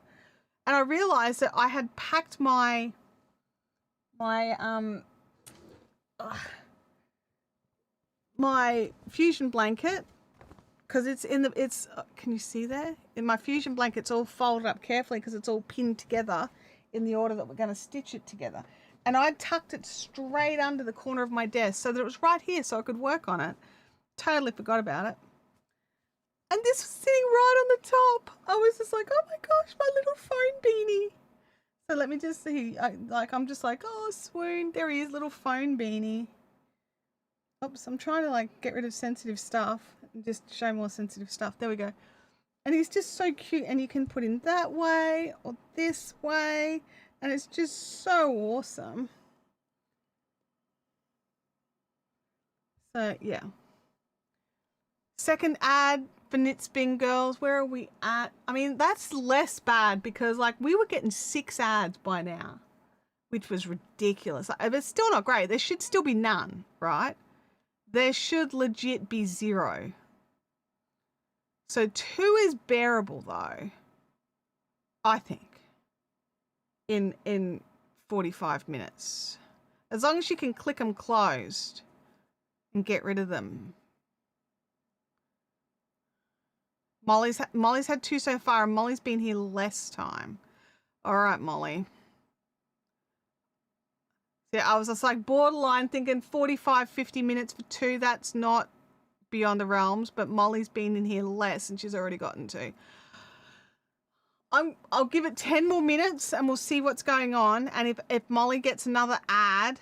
And I realized that I had packed my fusion blanket because it's can you see there? In my fusion blanket, it's all folded up carefully because it's all pinned together in the order that we're going to stitch it together. And I tucked it straight under the corner of my desk so that it was right here so I could work on it. Totally forgot about it. And this was sitting right on the top. I was just like, oh my gosh, my little phone beanie. So let me just see. I'm just like, oh, swoon. There he is, little phone beanie. Oops, I'm trying to like get rid of sensitive stuff and just show more sensitive stuff. There we go. And he's just so cute. And you can put in that way or this way. And it's just so awesome. So, yeah. Second ad for Knitspin girls. Where are we at? I mean, that's less bad because, like, we were getting 6 ads by now, which was ridiculous. Like, it's still not great. There should still be none, right? There should legit be 0. So 2 is bearable, though, I think. In 45 minutes, as long as you can click them closed and get rid of them. Molly's had 2 so far, and Molly's been here less time. All right, Molly. Yeah, I was just like borderline thinking 45, 50 minutes for 2. That's not beyond the realms, but Molly's been in here less, and she's already gotten 2. I'll give it 10 more minutes and we'll see what's going on. And if Molly gets another ad,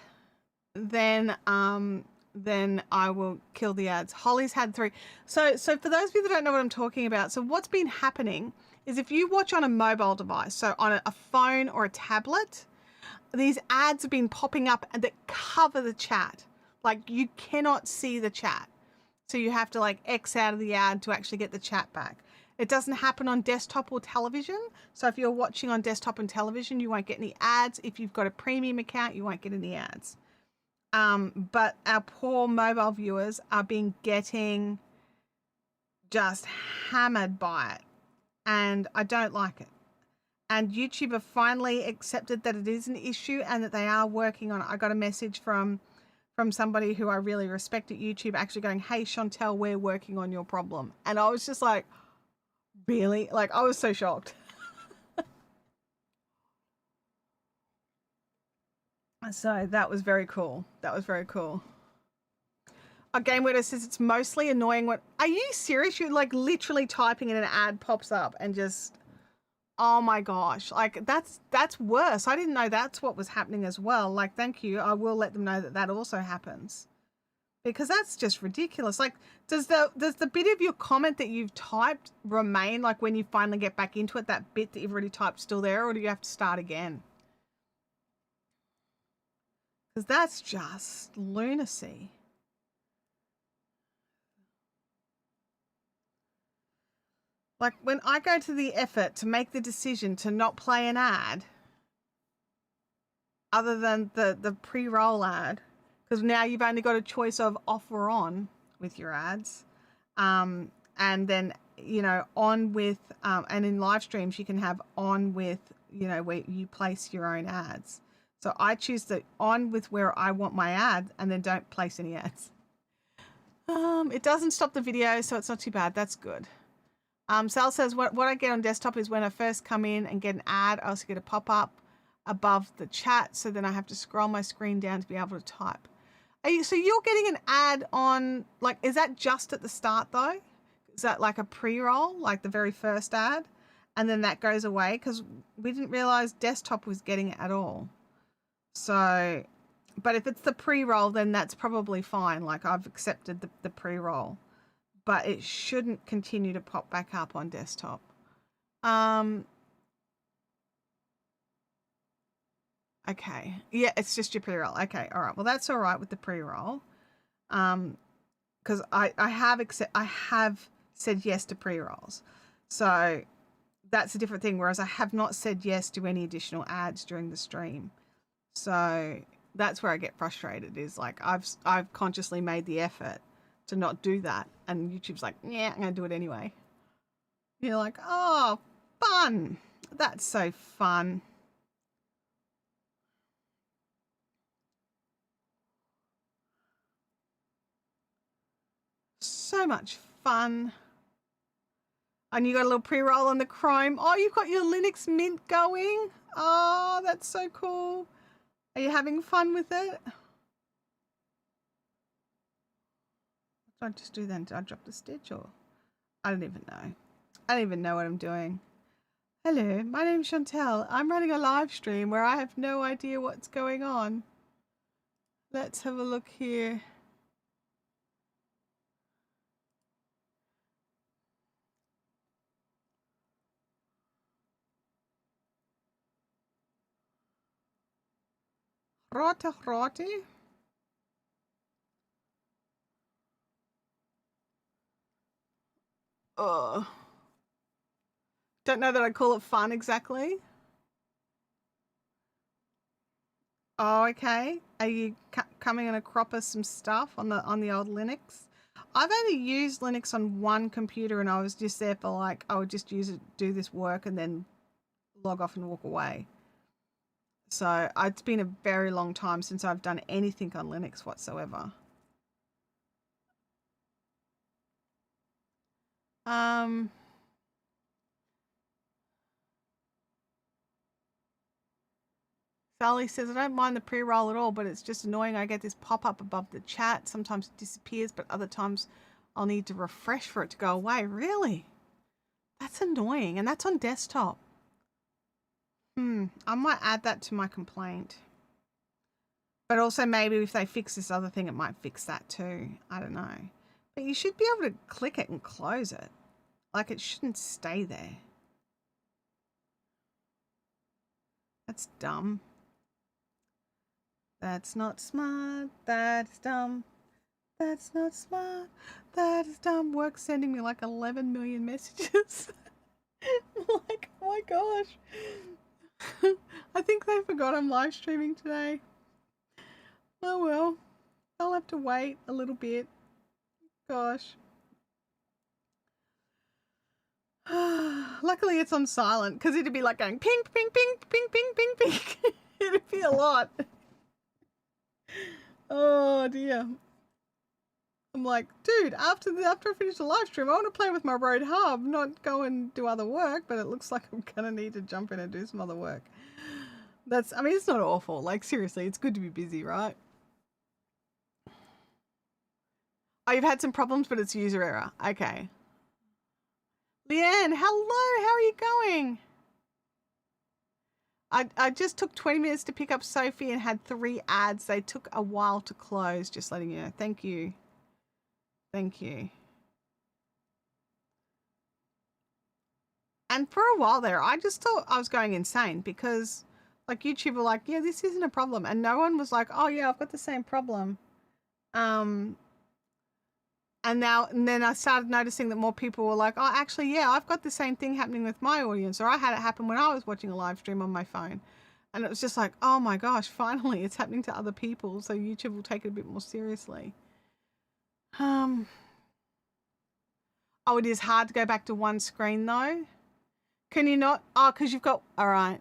then I will kill the ads. Holly's had 3. So for those of you that don't know what I'm talking about, so what's been happening is if you watch on a mobile device, so on a phone or a tablet, these ads have been popping up that cover the chat. Like you cannot see the chat. So you have to like X out of the ad to actually get the chat back. It doesn't happen on desktop or television. So if you're watching on desktop and television, you won't get any ads. If you've got a premium account, you won't get any ads. But our poor mobile viewers are getting just hammered by it. And I don't like it. And YouTube have finally accepted that it is an issue and that they are working on it. I got a message from somebody who I really respect at YouTube actually going, hey, Chantelle, we're working on your problem. And I was just like, really? Like, I was so shocked. So that was very cool. That was very cool. A Game Widow says it's mostly annoying. Are you serious? You're like literally typing and an ad pops up and just, oh my gosh. Like that's worse. I didn't know that's what was happening as well. Like, thank you. I will let them know that also happens. because that's just ridiculous. Like, does the bit of your comment that you've typed remain, like when you finally get back into it, that bit that you've already typed still there, or do you have to start again? Because that's just lunacy. Like, when I go to the effort to make the decision to not play an ad, other than the pre-roll ad, because now you've only got a choice of off or on with your ads, and then on with and in live streams you can have on with where you place your own ads. So I choose the on with where I want my ad, and then don't place any ads. It doesn't stop the video, so it's not too bad. That's good. Sal says what I get on desktop is when I first come in and get an ad, I also get a pop-up above the chat, so then I have to scroll my screen down to be able to type. So you're getting an ad on, like, is that just at the start though? Is that like a pre-roll, like the very first ad, and then that goes away? Because we didn't realize desktop was getting it at all. So, but if it's the pre-roll, then that's probably fine. Like, I've accepted the pre-roll, but it shouldn't continue to pop back up on desktop. Okay. Yeah, it's just your pre-roll. Okay. All right. Well, that's all right with the pre-roll. Because I have said yes to pre-rolls. So that's a different thing. Whereas I have not said yes to any additional ads during the stream. So that's where I get frustrated, is like I've consciously made the effort to not do that, and YouTube's like, yeah, I'm gonna do it anyway. You're like, oh, fun. That's so fun. So much fun. And you got a little pre-roll on the Chrome. Oh, you've got your Linux Mint going. Oh, that's so cool. Are you having fun with it? What did I just do then? Did I drop the stitch, or? I don't even know. I don't even know what I'm doing. Hello, my name's Chantelle. I'm running a live stream where I have no idea what's going on. Let's have a look here. Roti. Oh. Don't know that I call it fun exactly. Oh, okay. Are you coming and crop us some stuff on the old Linux? I've only used Linux on one computer, and I was just there for, like, I would just use it, do this work, and then log off and walk away. So it's been a very long time since I've done anything on Linux whatsoever. Sally says, I don't mind the pre-roll at all, but it's just annoying. I get this pop-up above the chat. Sometimes it disappears, but other times I'll need to refresh for it to go away. Really? That's annoying. And that's on desktop. I might add that to my complaint. But also maybe if they fix this other thing, it might fix that too. I don't know. But you should be able to click it and close it. Like, it shouldn't stay there. That's dumb. That's not smart. That's dumb. That's not smart. That is dumb. Work sending me like 11 million messages. Like, oh my gosh. I think they forgot I'm live streaming today. Oh well. I'll have to wait a little bit. Gosh. Luckily it's on silent, because it'd be like going ping, ping, ping, ping, ping, ping, ping. It'd be a lot. Oh dear. I'm like, dude, after I finish the live stream, I want to play with my Road Hub, not go and do other work, but it looks like I'm gonna need to jump in and do some other work. I mean, it's not awful. Like, seriously, it's good to be busy, right? Oh, you've had some problems, but it's user error. Okay. Leanne, hello, how are you going? I just took 20 minutes to pick up Sophie and had 3 ads. They took a while to close, just letting you know. Thank you. Thank you. And for a while there, I just thought I was going insane because like YouTube were like, yeah, this isn't a problem. And no one was like, oh yeah, I've got the same problem. And then I started noticing that more people were like, oh, actually, yeah, I've got the same thing happening with my audience, or I had it happen when I was watching a live stream on my phone. And it was just like, oh my gosh, finally it's happening to other people. So YouTube will take it a bit more seriously. Oh, it is hard to go back to one screen though. Can you not? Oh, because you've got, all right.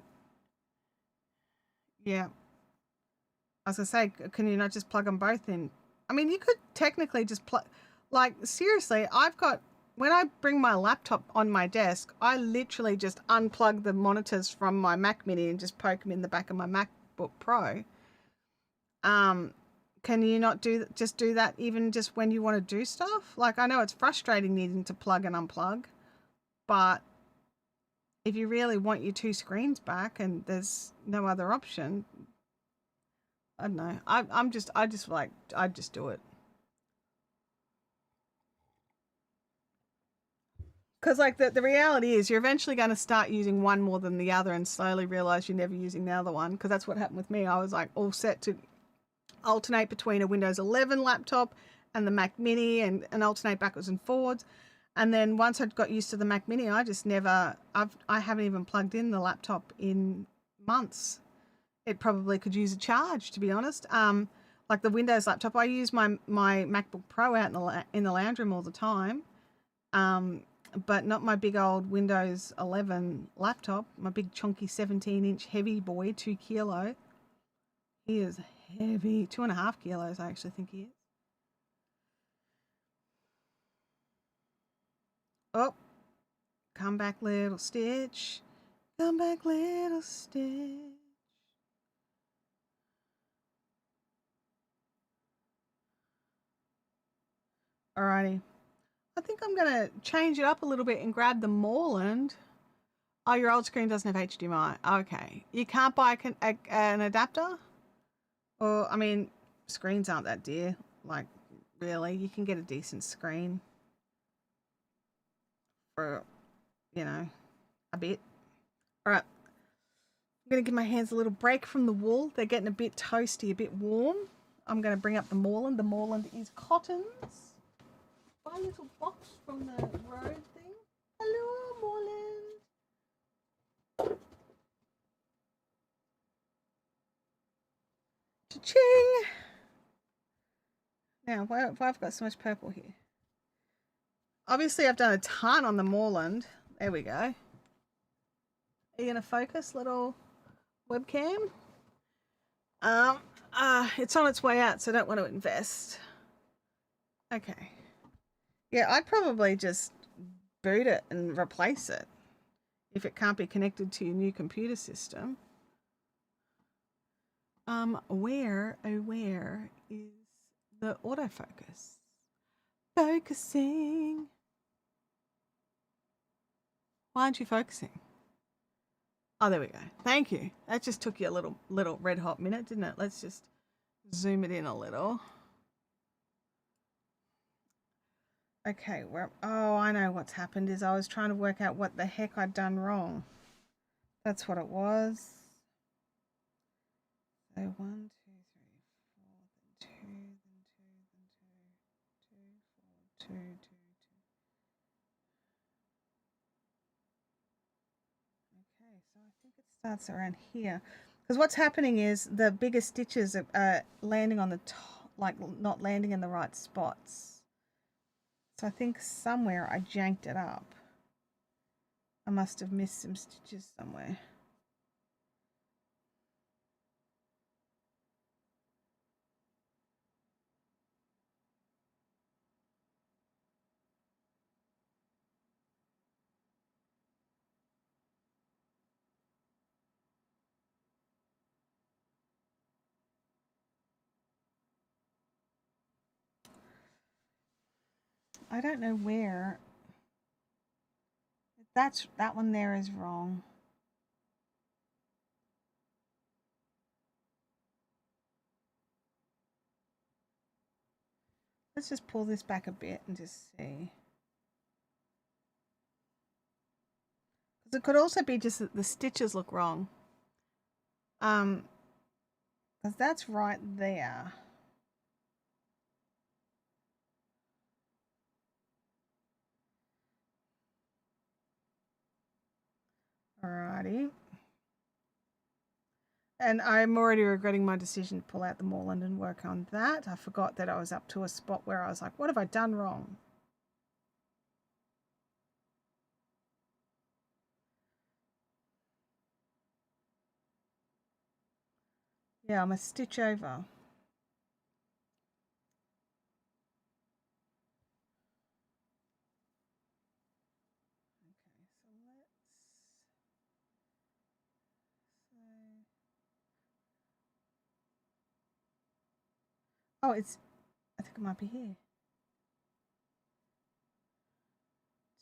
Yeah. I was going to say, can you not just plug them both in? I mean, you could technically just plug, like, seriously, I've got, when I bring my laptop on my desk, I literally just unplug the monitors from my Mac Mini and just poke them in the back of my MacBook Pro. Can you not do that even just when you want to do stuff? Like, I know it's frustrating needing to plug and unplug, but if you really want your 2 screens back and there's no other option, I don't know. I just do it. Because like the reality is you're eventually going to start using one more than the other and slowly realize you're never using the other one. Because that's what happened with me. I was like all set to alternate between a Windows 11 laptop and the Mac Mini and alternate backwards and forwards. And then once I got used to the Mac Mini, I just never, I haven't even plugged in the laptop in months. It probably could use a charge, to be honest. Like the Windows laptop, I use my MacBook Pro out in the lounge room all the time. But not my big old Windows 11 laptop, my big chunky 17-inch heavy boy, 2 kilo. He is heavy, 2.5 kilos, I actually think he is. Oh, come back, little Stitch. Come back, little Stitch. Alrighty. I think I'm going to change it up a little bit and grab the Moreland. Oh, your old screen doesn't have HDMI. Okay. You can't buy an adapter? Or, I mean, screens aren't that dear. Like, really, you can get a decent screen for, you know, a bit. All right. I'm going to give my hands a little break from the wool. They're getting a bit toasty, a bit warm. I'm going to bring up the Moreland. The Moreland is cottons. My little box from the road thing. Hello, Moreland. Cha-ching. Now, why have I got so much purple here? Obviously, I've done a ton on the Moreland. There we go. Are you going to focus, little webcam? It's on its way out, so I don't want to invest. Okay. Yeah, I'd probably just boot it and replace it if it can't be connected to your new computer system. Where is the autofocus? Focusing. Why aren't you focusing? Oh, there we go. Thank you. That just took you a little red hot minute, didn't it? Let's just zoom it in a little. Okay, oh, I know what's happened is I was trying to work out what the heck I'd done wrong. That's what it was. So 1, 2, 3, 4, then 2, then 2, then 2, 2, 4, 2, 2, 2. Okay, so I think it starts around here. Because what's happening is the bigger stitches are landing on the top, like not landing in the right spots. So I think somewhere I janked it up. I must have missed some stitches somewhere. I don't know where. That one there is wrong. Let's just pull this back a bit and just see. Because it could also be just that the stitches look wrong. Because that's right there. Alrighty. And I'm already regretting my decision to pull out the Moreland and work on that. I forgot that I was up to a spot where I was like, what have I done wrong? Yeah, I'm a stitch over. Oh, I think it might be here.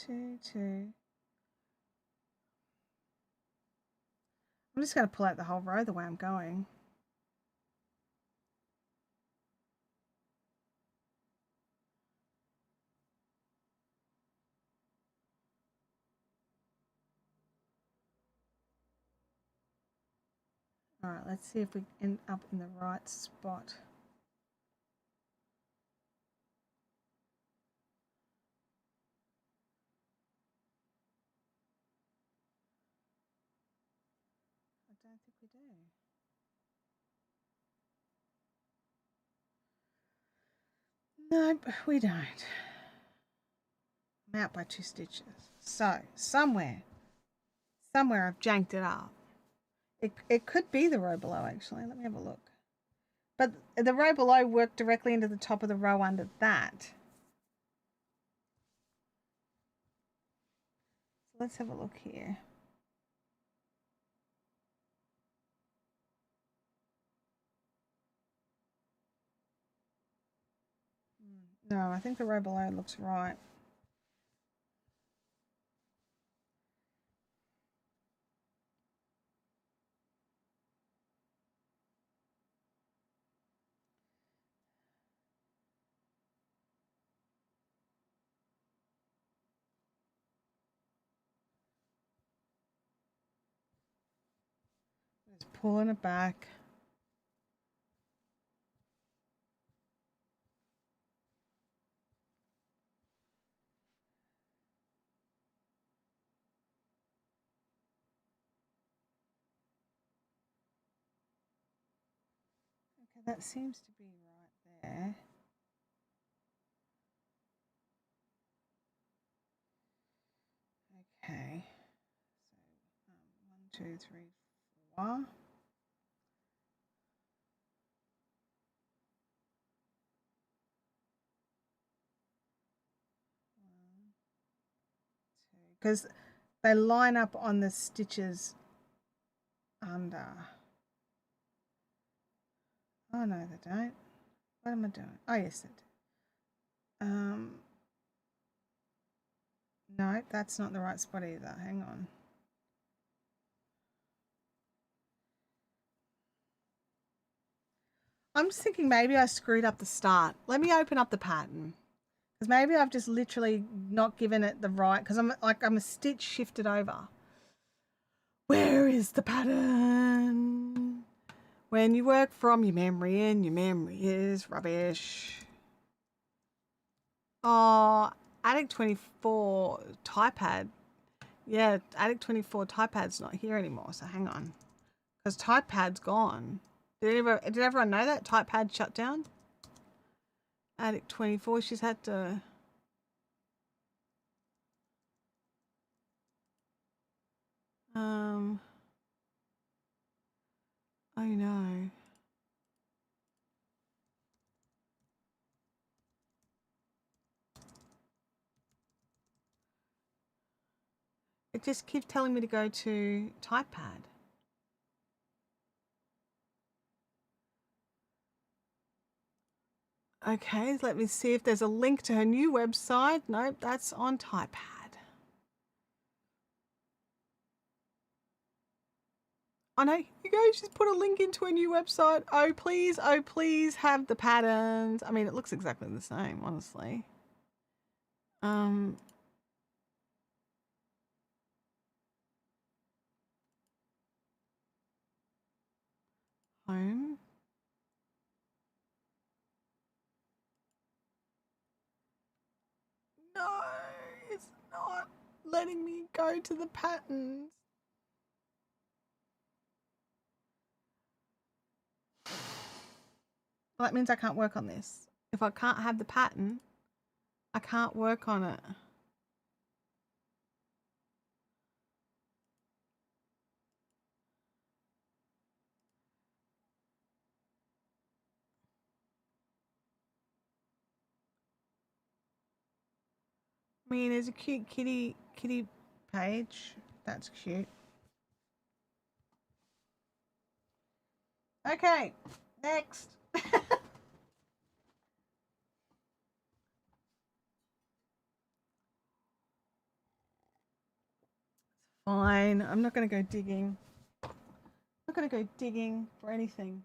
2, 2. I'm just going to pull out the whole row the way I'm going. All right, let's see if we end up in the right spot. I don't think we do. Nope, we don't. I'm out by 2 stitches. So, somewhere I've janked it up. It could be the row below, actually. Let me have a look. But the row below worked directly into the top of the row under that. So let's have a look here. No, I think the row below looks right. Just pulling it back. Okay, that seems to be right there. Okay. So 1, 2, 3, 4. 1, 2. Because they line up on the stitches under. Oh no, they don't. What am I doing? Oh yes, they do. No, that's not the right spot either. Hang on. I'm just thinking maybe I screwed up the start. Let me open up the pattern. Because maybe I've just literally not given it the right, because I'm a stitch shifted over. Where is the pattern? When you work from your memory and your memory is rubbish. Oh, Attic 24 typepad. Yeah, Attic 24 typepad's not here anymore, so hang on. Because typepad's gone. Did everyone know that? Typepad shut down? Attic 24, she's had to... Oh no. It just keeps telling me to go to typepad. Okay, let me see if there's a link to her new website. Nope, that's on typepad. I know you go. She's put a link into a new website. Oh please have the patterns. I mean, it looks exactly the same, honestly. Home. No, it's not letting me go to the patterns. Well, that means I can't work on this. If I can't have the pattern, I can't work on it. I mean, there's a cute kitty page. That's cute. Okay, next. Fine. I'm not going to go digging. I'm not going to go digging for anything.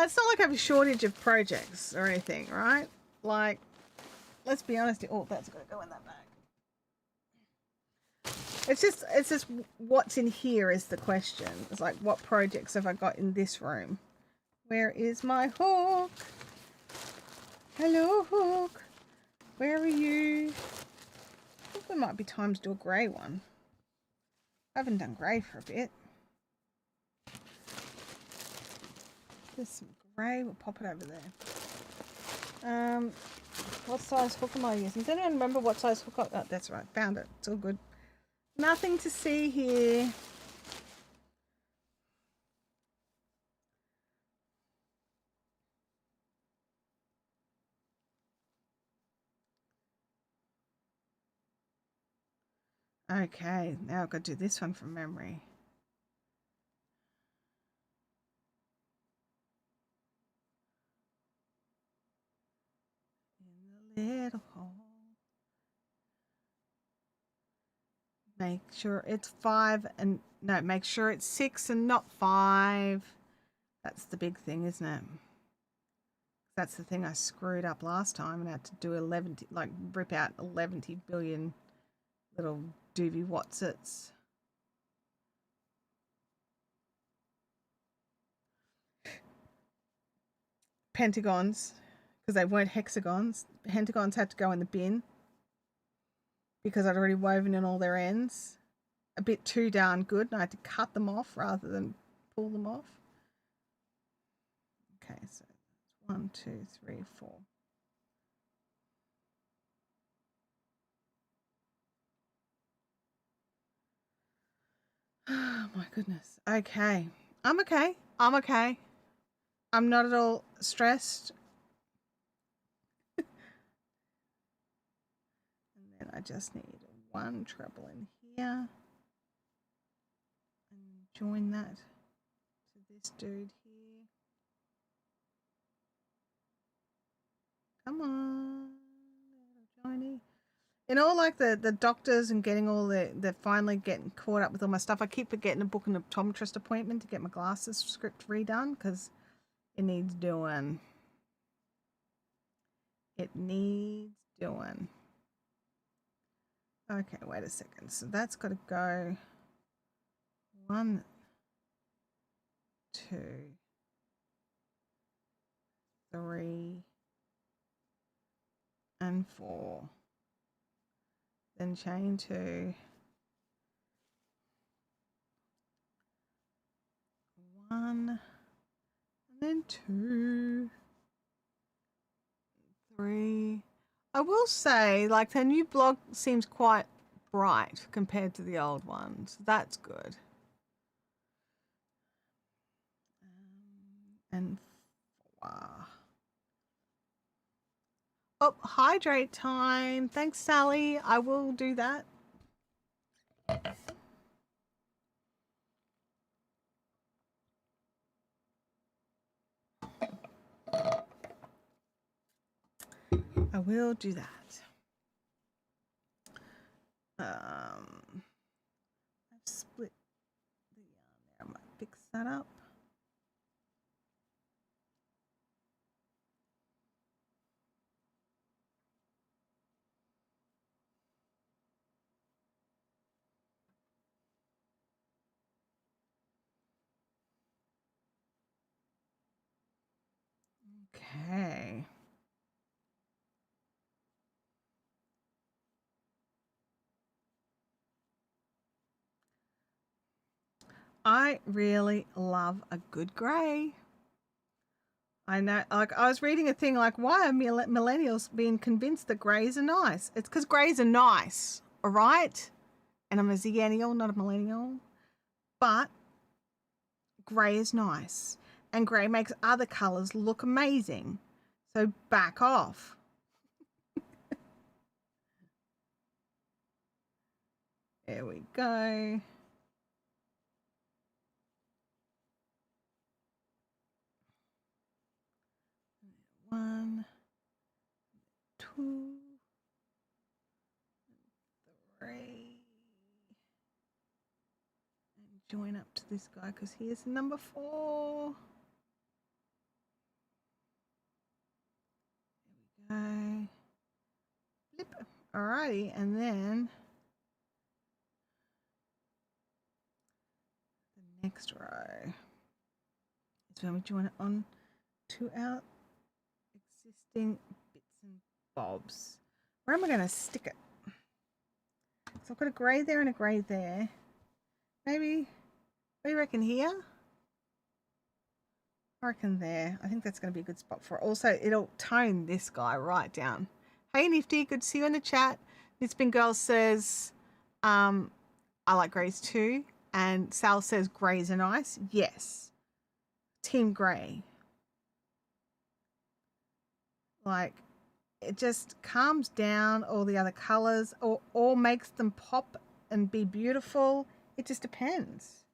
It's not like I have a shortage of projects or anything, right? Like, let's be honest. Oh, that's got to go in that bag. It's just what's in here is the question. It's like, what projects have I got in this room? Where is my hook? Hello, hook. Where are you? I think there might be time to do a grey one. I haven't done grey for a bit. There's some grey. We'll pop it over there. What size hook am I using? Does anyone remember what size hook I got? Oh, that's right. Found it. It's all good. Nothing to see here. Okay, now I've got to do this one from memory. In the little hole. Make sure it's 5 and no, make sure it's 6 and not 5. That's the big thing, isn't it? That's the thing I screwed up last time and had to do 11, like rip out 11 billion little doobie whatsits. Pentagons, because they weren't hexagons. Pentagons had to go in the bin because I'd already woven in all their ends. A bit too darn good, and I had to cut them off rather than pull them off. Okay, so 1, 2, 3, 4. Oh my goodness. Okay. I'm okay. I'm okay. I'm not at all stressed. And then I just need one treble in here. And join that to this dude here. Come on, Johnny. You know, like the doctors and getting all they're finally getting caught up with all my stuff. I keep forgetting to book an optometrist appointment to get my glasses script redone because it needs doing. It needs doing. Okay, wait a second. So that's got to go 1, 2, 3, and 4. Then chain 2. 1, and then 2, 3. I will say, like, the new blog seems quite bright compared to the old ones. That's good. And 4. Oh, hydrate time. Thanks, Sally. I will do that. I will do that. I've split the yarn there. I might fix that up. Okay. I really love a good grey. I know, like, I was reading a thing like, why are millennials being convinced that greys are nice? It's because greys are nice, all right? And I'm a zennial, not a millennial. But grey is nice. And grey makes other colours look amazing. So back off. There we go. One, two, three. And join up to this guy because he is number 4. There we go. Flip. Alrighty, and then the next row is when we join it on to our existing bits and bobs. Where am I going to stick it? So I've got a grey there and a grey there. Maybe, what do you reckon here? I reckon there. I think that's going to be a good spot for it. Also, it'll tone this guy right down. Hey, Nifty, good to see you in the chat. It's Been Girl says, I like greys too. And Sal says greys are nice. Yes. Team grey. Like, it just calms down all the other colours or makes them pop and be beautiful. It just depends.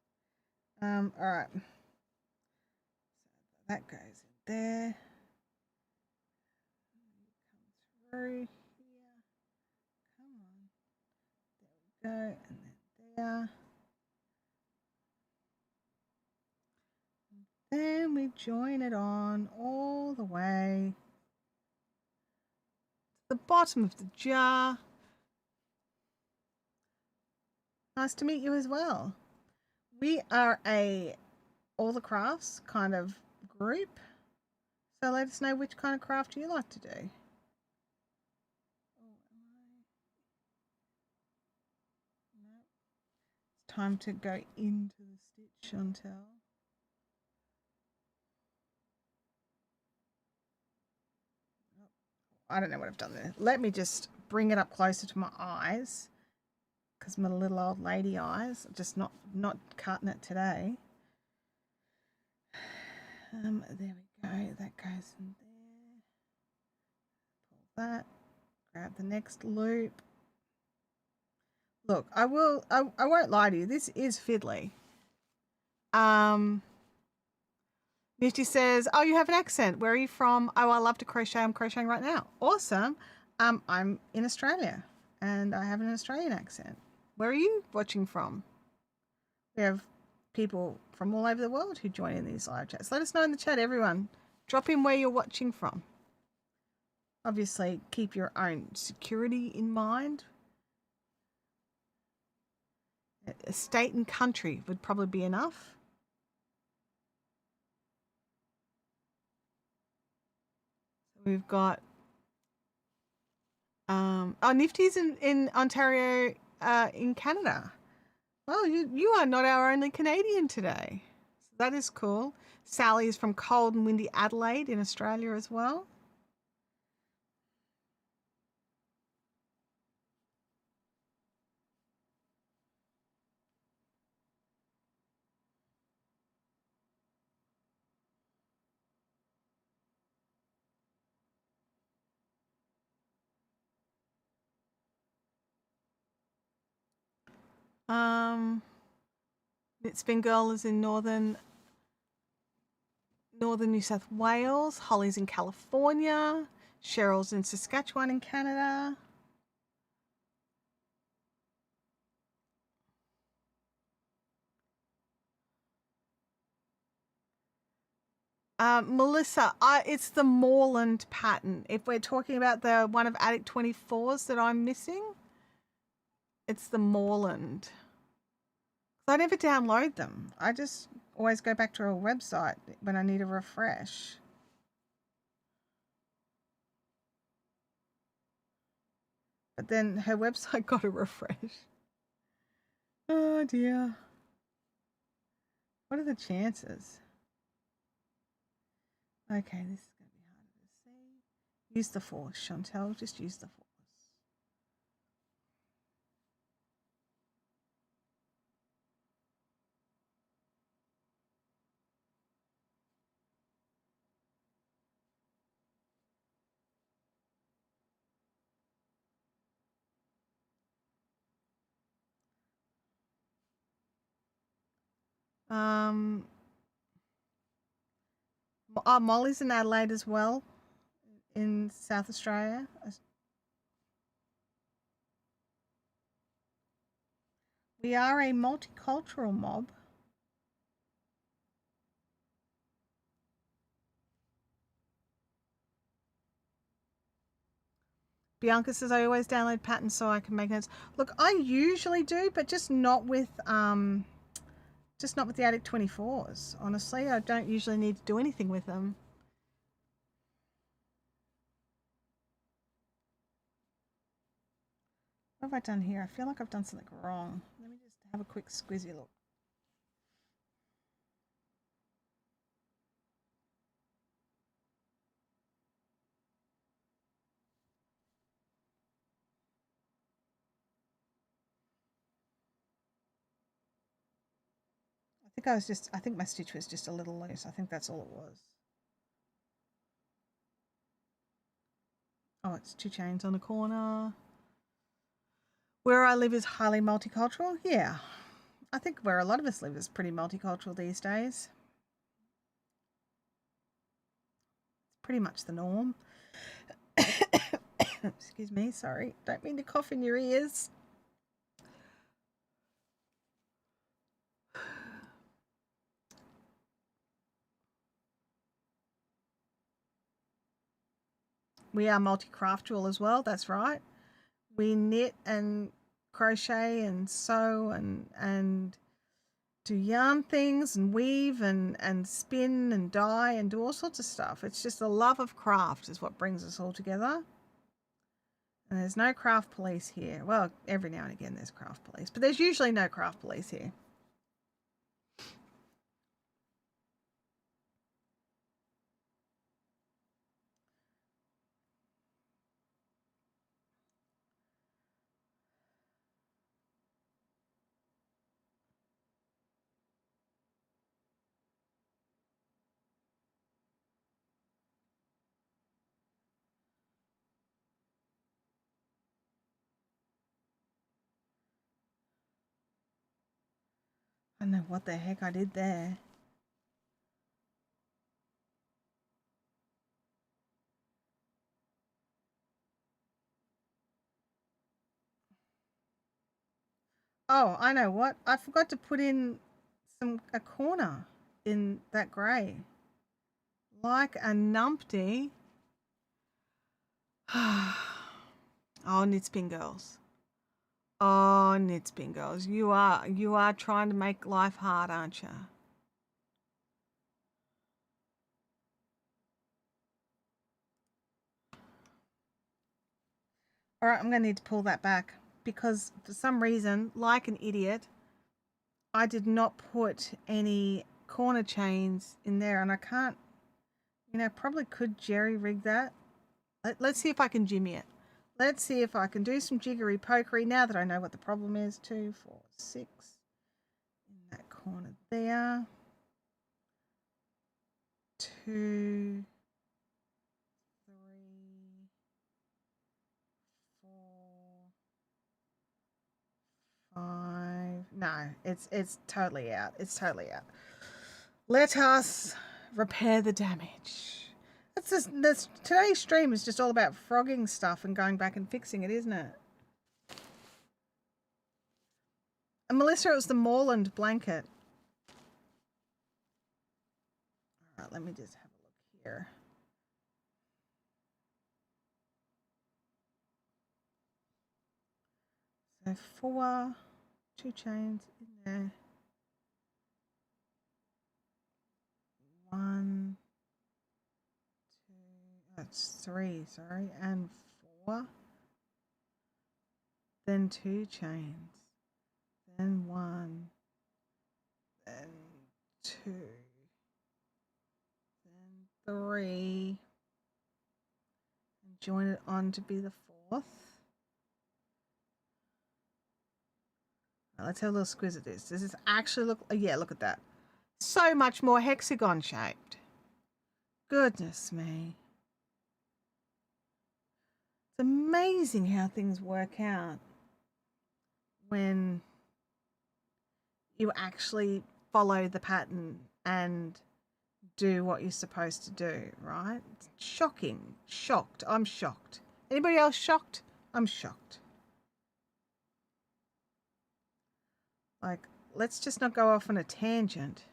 All right. So that goes in there. Come through here. Come on. There we go. And then there. Then we join it on all the way to the bottom of the jar. Nice to meet you as well. We are a all the crafts kind of group. So let us know which kind of craft you like to do. No. It's time to go into the stitch, Chantelle. I don't know what I've done there. Let me just bring it up closer to my eyes because my little old lady eyes are just not cutting it today. There we go. That goes in there. Pull that. Grab the next loop. Look, I won't lie to you. This is fiddly. Nifty says, "Oh, you have an accent. Where are you from?" "Oh, I love to crochet. I'm crocheting right now." Awesome. I'm in Australia, and I have an Australian accent. Where are you watching from? We have people from all over the world who join in these live chats. Let us know in the chat, everyone. Drop in where you're watching from. Obviously, keep your own security in mind. A state and country would probably be enough. We've got Nifty's in Ontario, in Canada. Well, you are not our only Canadian today. So that is cool. Sally is from cold and windy Adelaide in Australia as well. It's Been Girl is in northern New South Wales. Holly's in California. Cheryl's in Saskatchewan in Canada. Melissa, it's the Moreland pattern. If we're talking about the one of Attic 24's that I'm missing, it's the Moreland. I never download them. I just always go back to her website when I need a refresh. But then her website got a refresh. Oh dear. What are the chances? Okay, this is going to be harder to see. Use the force, Chantelle. Just use the force. Molly's in Adelaide as well, in South Australia. We are a multicultural mob. Bianca says I always download patterns so I can make notes. Look, I usually do, but just not with the Attic 24s. Honestly, I don't usually need to do anything with them. What have I done here? I feel like I've done something wrong. Let me just have a quick squizzy look. I think my stitch was just a little loose. I think that's all it was. Oh, it's 2 chains on a corner. Where I live is highly multicultural. Yeah, I think where a lot of us live is pretty multicultural these days. It's pretty much the norm. Excuse me, sorry. Don't mean to cough in your ears. We are multi-craftual as well, that's right. We knit and crochet and sew and do yarn things and weave and spin and dye and do all sorts of stuff. It's just the love of craft is what brings us all together. And there's no craft police here. Well, every now and again there's craft police, but there's usually no craft police here. I don't know what the heck I did there. Oh, I know what. I forgot to put in a corner in that grey. Like a numpty. Oh, knitspin girls. Oh, knitspin girls. You are trying to make life hard, aren't you? All right, I'm going to need to pull that back because for some reason, like an idiot, I did not put any corner chains in there and I can't, probably could jerry rig that. Let's see if I can jimmy it. Let's see if I can do some jiggery pokery now that I know what the problem is. 2, 4, 6 in that corner there. 2, 3, 4, 5. No, it's totally out. It's totally out. Let us repair the damage. this today's stream is just all about frogging stuff and going back and fixing it, isn't it? And Melissa, it was the Moreland blanket. All right, let me just have a look here. So 4, 2 chains in there. 1, 2, that's 3, sorry, and 4. Then 2 chains. Then 1. Then 2. Then 3. And join it on to be the 4th. Let's have a little squiz at this. Does this actually look... yeah, look at that. So much more hexagon shaped. Goodness me. It's amazing how things work out when you actually follow the pattern and do what you're supposed to do, right? It's shocking. Shocked. I'm shocked. Anybody else shocked? I'm shocked. Like, let's just not go off on a tangent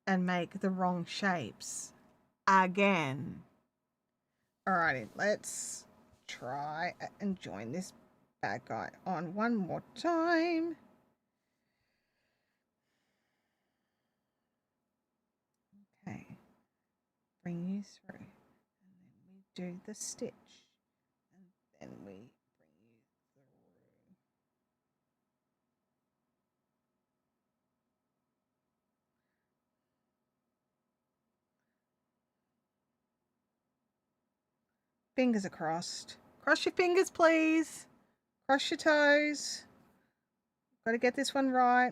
and make the wrong shapes again. Alrighty, let's try and join this bad guy on one more time. Okay, bring you through, and then we do the stitch, and then we bring you through. Fingers are crossed. Cross your fingers, please. Cross your toes. Got to get this one right.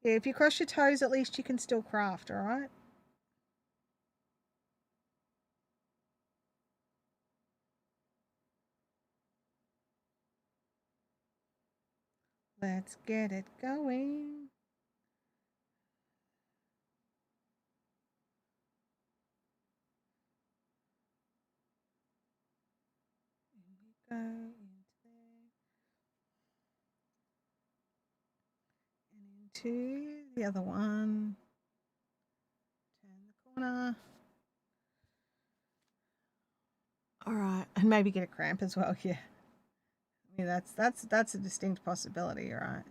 Yeah, if you cross your toes, at least you can still craft, all right? Let's get it going. Go into there and into the other one. Turn the corner. All right, and maybe get a cramp as well. Yeah, I mean that's a distinct possibility, right?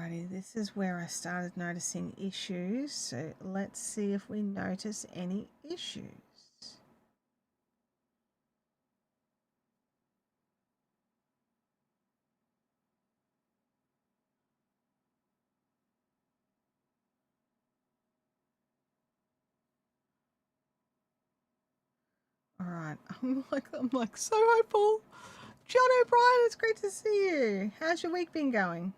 Alrighty, this is where I started noticing issues. So let's see if we notice any issues. All right, I'm like so hopeful. John O'Brien, it's great to see you. How's your week been going?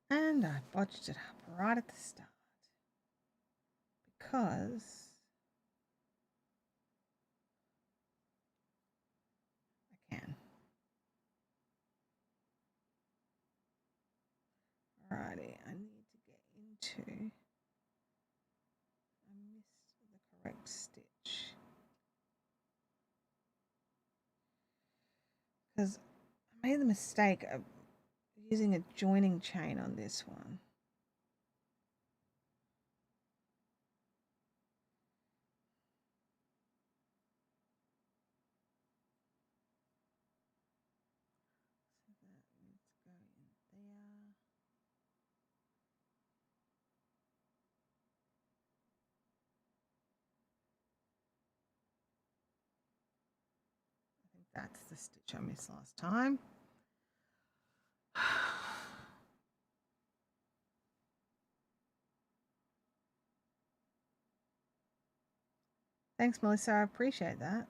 And I botched it up right at the start because I can. Alrighty, I need to get into. I missed the correct stitch because I made the mistake of using a joining chain on this one. That's the stitch I missed last time. Thanks, Melissa. I appreciate that.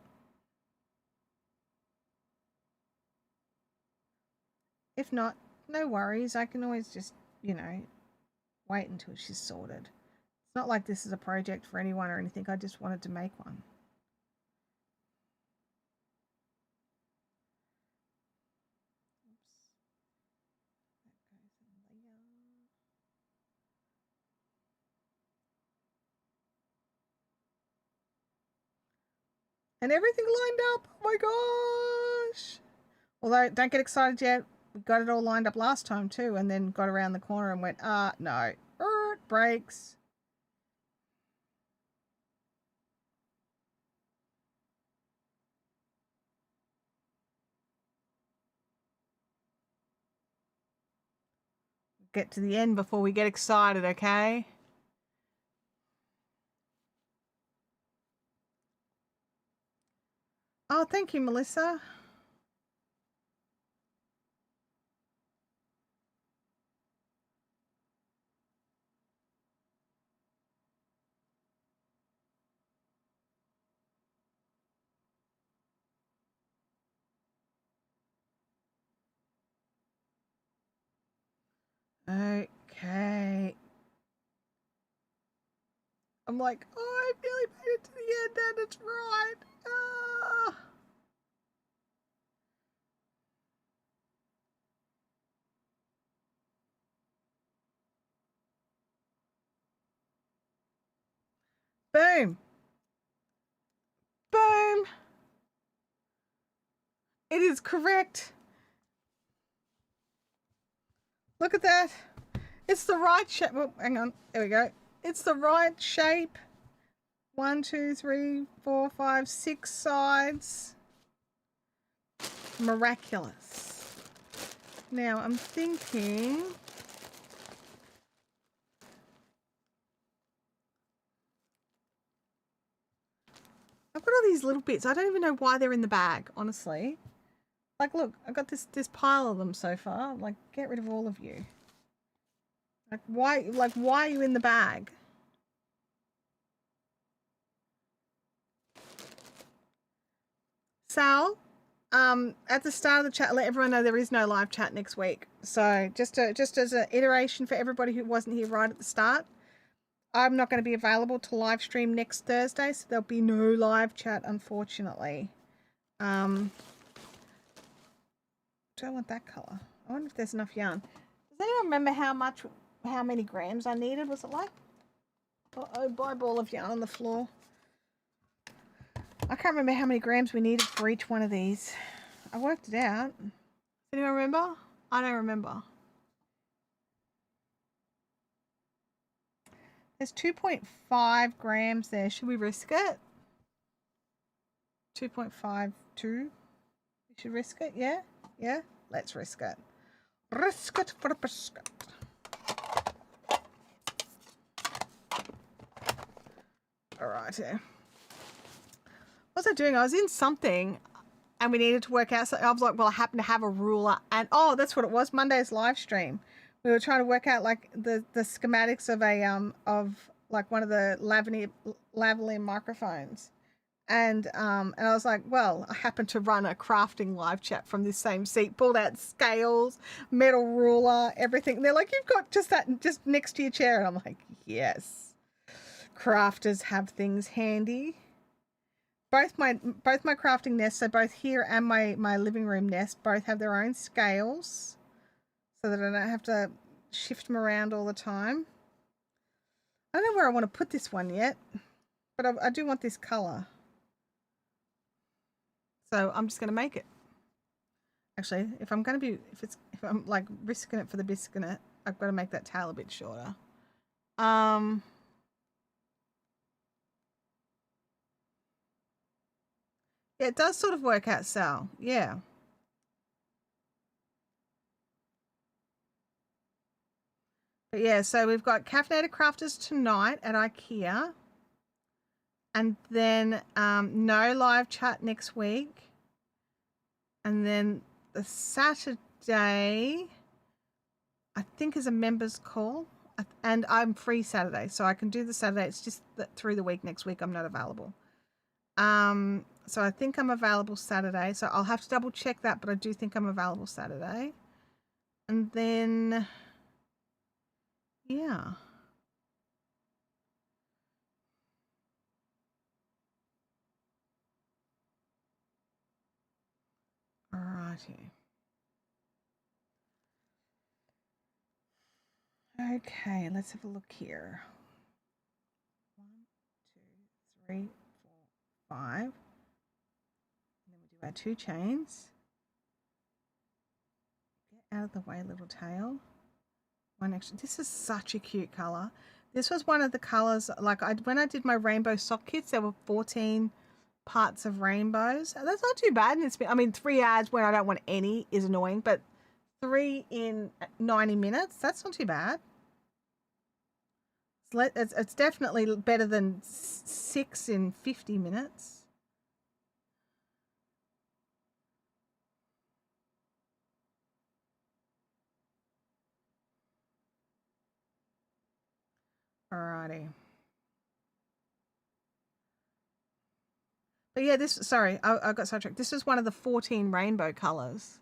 If not, no worries. I can always just, wait until she's sorted. It's not like this is a project for anyone or anything. I just wanted to make one. And everything lined up. Oh my gosh. Although, don't get excited yet. We got it all lined up last time too, and then got around the corner and went, no. Brakes. Get to the end before we get excited, okay? Oh, thank you, Melissa. Okay. I'm like, oh, I nearly made it to the end and it's right. Ah. Boom. Boom. It is correct. Look at that. It's the right shape. Oh, hang on. There we go. It's the right shape. 1, 2, 3, 4, 5, 6 sides. Miraculous. Now I'm thinking. I've got all these little bits. I don't even know why they're in the bag, honestly. Like, look, I've got this pile of them so far. Like, get rid of all of you. Like, why are you in the bag? Sal, at the start of the chat, let everyone know there is no live chat next week. So just as an iteration for everybody who wasn't here right at the start, I'm not going to be available to live stream next Thursday, so there'll be no live chat, unfortunately. Do I want that color? I wonder if there's enough yarn. Does anyone remember how many grams I needed? Was it like, oh, by ball of yarn on the floor? I can't remember how many grams we needed for each one of these. I worked it out. Does anyone remember? I don't remember. There's 2.5 grams there. Should we risk it? 2.52. We should risk it, yeah? Yeah? Let's risk it. Risk it for a biscuit. Alright, yeah. What was I doing? I was in something and we needed to work out something. I was like, well, I happen to have a ruler and oh, that's what it was. Monday's live stream. We were trying to work out like the schematics of a of like one of the lavalier microphones. And I was like, well, I happen to run a crafting live chat from this same seat, pulled out scales, metal ruler, everything. And they're like, you've got just that just next to your chair. And I'm like, yes. Crafters have things handy. Both my crafting nests, so both here and my living room nest, both have their own scales, so that I don't have to shift them around all the time. I don't know where I want to put this one yet, but I do want this color. So I'm just going to make it. Actually, if I'm like risking it for the biscuit, I've got to make that tail a bit shorter. Yeah, it does sort of work out, Sal. Yeah. But yeah, so we've got Caffeinated Crafters tonight at IKEA. And then no live chat next week. And then the Saturday, I think, is a members call. And I'm free Saturday, so I can do the Saturday. It's just that through the week next week I'm not available. So I think I'm available Saturday. So I'll have to double check that, but I do think I'm available Saturday. And then, yeah. Alrighty. Okay, let's have a look here. 1, 2, 3, 4, 5. And then we do our 2 chains. Get out of the way, little tail. One extra. This is such a cute color. This was one of the colors, like when I did my rainbow sock kits, there were 14 parts of rainbows. That's not too bad. And it's been, I mean, 3 ads when I don't want any is annoying, but 3 in 90 minutes, that's not too bad. It's definitely better than 6 in 50 minutes. Alrighty. But yeah, sorry, I got sidetracked. This is one of the 14 rainbow colors.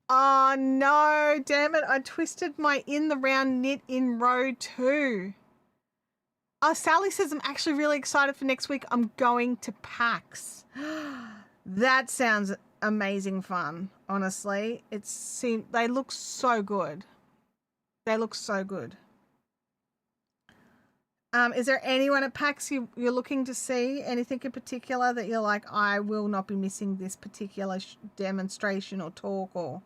Oh no, damn it. I twisted my in the round knit in row 2. Oh, Sally says I'm actually really excited for next week. I'm going to PAX. That sounds amazing fun, honestly. They look so good. They look so good. Is there anyone at PAX you're looking to see? Anything in particular that you're like, I will not be missing this particular demonstration or talk or...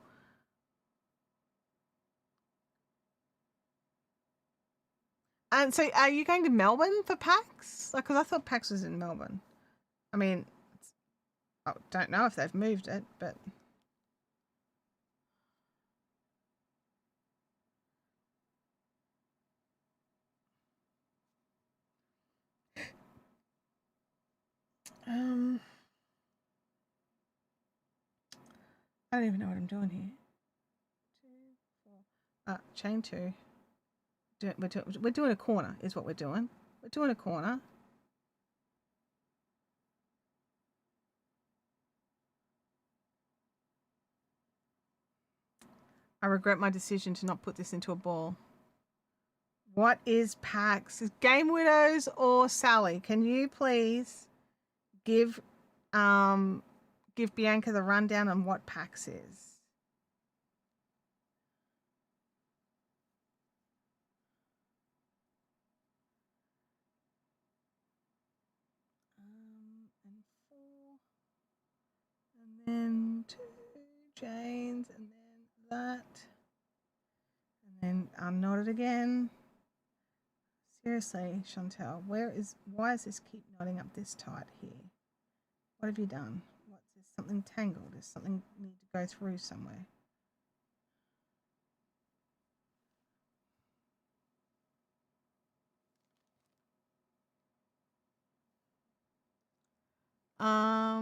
And so are you going to Melbourne for PAX? Like, because I thought PAX was in Melbourne. I mean, I don't know if they've moved it, but... I don't even know what I'm doing here. 2, 4. Chain 2. We're doing a corner, is what we're doing. We're doing a corner. I regret my decision to not put this into a ball. What is PAX? Is Game Widows or Sally? Can you please give Bianca the rundown on what PAX is? And 4, and then 2 chains, and then that, and then unknot it again. Seriously, Chantelle, why is this keep knotting up this tight here? What have you done? What's this? Something tangled? Is something need to go through somewhere? A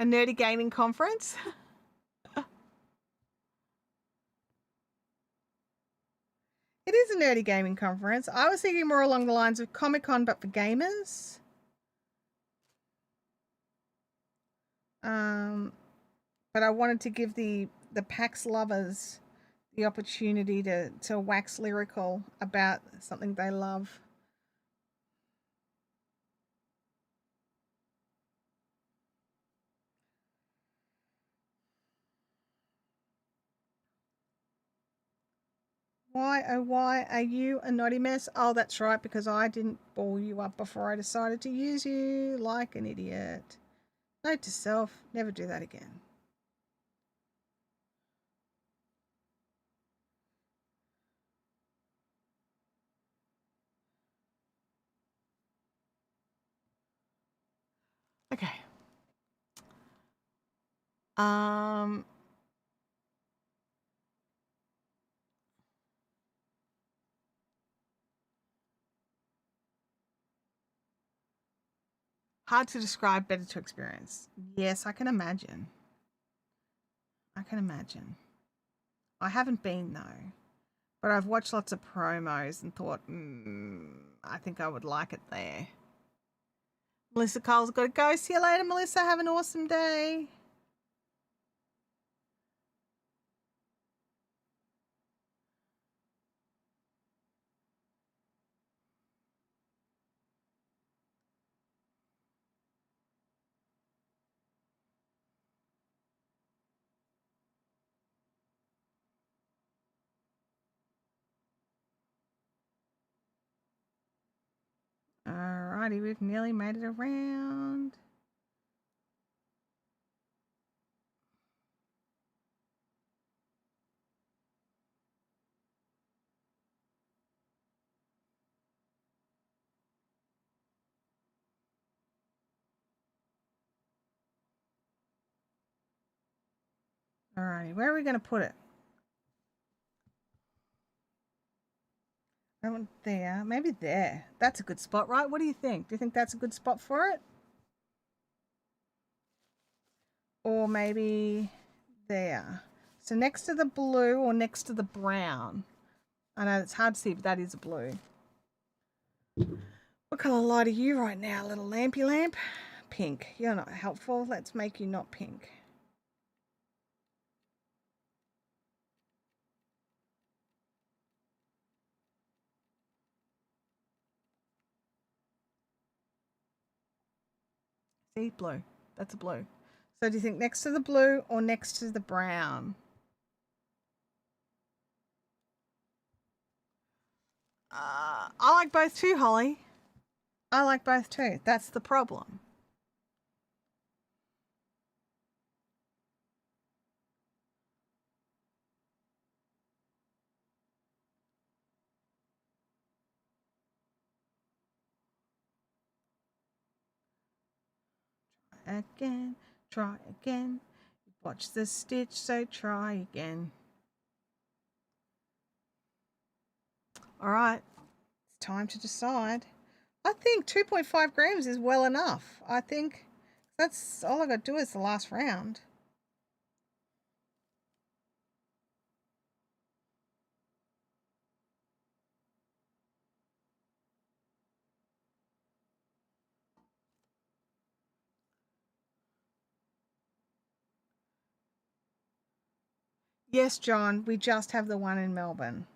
nerdy gaming conference. It is a nerdy gaming conference. I was thinking more along the lines of Comic-Con, but for gamers. But I wanted to give the PAX lovers the opportunity to wax lyrical about something they love. Why, oh why are you a naughty mess? Oh, that's right, because I didn't ball you up before I decided to use you like an idiot. Note to self, never do that again. Okay. Hard to describe, better to experience. Yes, I can imagine. I can imagine. I haven't been though. But I've watched lots of promos and thought, I think I would like it there. Melissa Cole's got to go. See you later, Melissa. Have an awesome day. Alrighty, we've nearly made it around. Alrighty, where are we going to put it? I want there, maybe there. That's a good spot, right? What do you think? Do you think that's a good spot for it? Or maybe there. So next to the blue or next to the brown? I know it's hard to see, but that is a blue. What colour light are you right now, little lampy lamp? Pink. You're not helpful. Let's make you not pink. See, blue. That's a blue. So do you think next to the blue or next to the brown? I like both too, Holly. I like both too. That's the problem. Again, try again. Watch the stitch, so try again. All right, it's time to decide. I think 2.5 grams is well enough. I think that's all I got to do is the last round. Yes, John, we just have the one in Melbourne.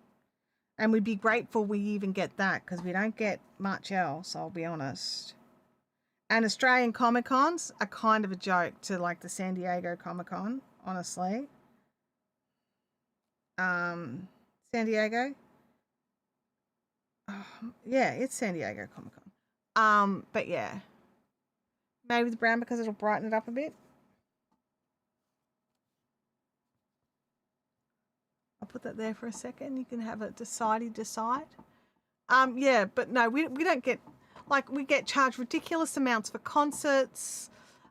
And we'd be grateful we even get that because we don't get much else, I'll be honest. And Australian Comic Cons are kind of a joke to like the San Diego Comic Con, honestly. San Diego? Oh, yeah, it's San Diego Comic Con. But yeah. Maybe the brown because it'll brighten it up a bit. I'll put that there for a second. You can have it decide. Yeah, but no, we don't get like we get charged ridiculous amounts for concerts.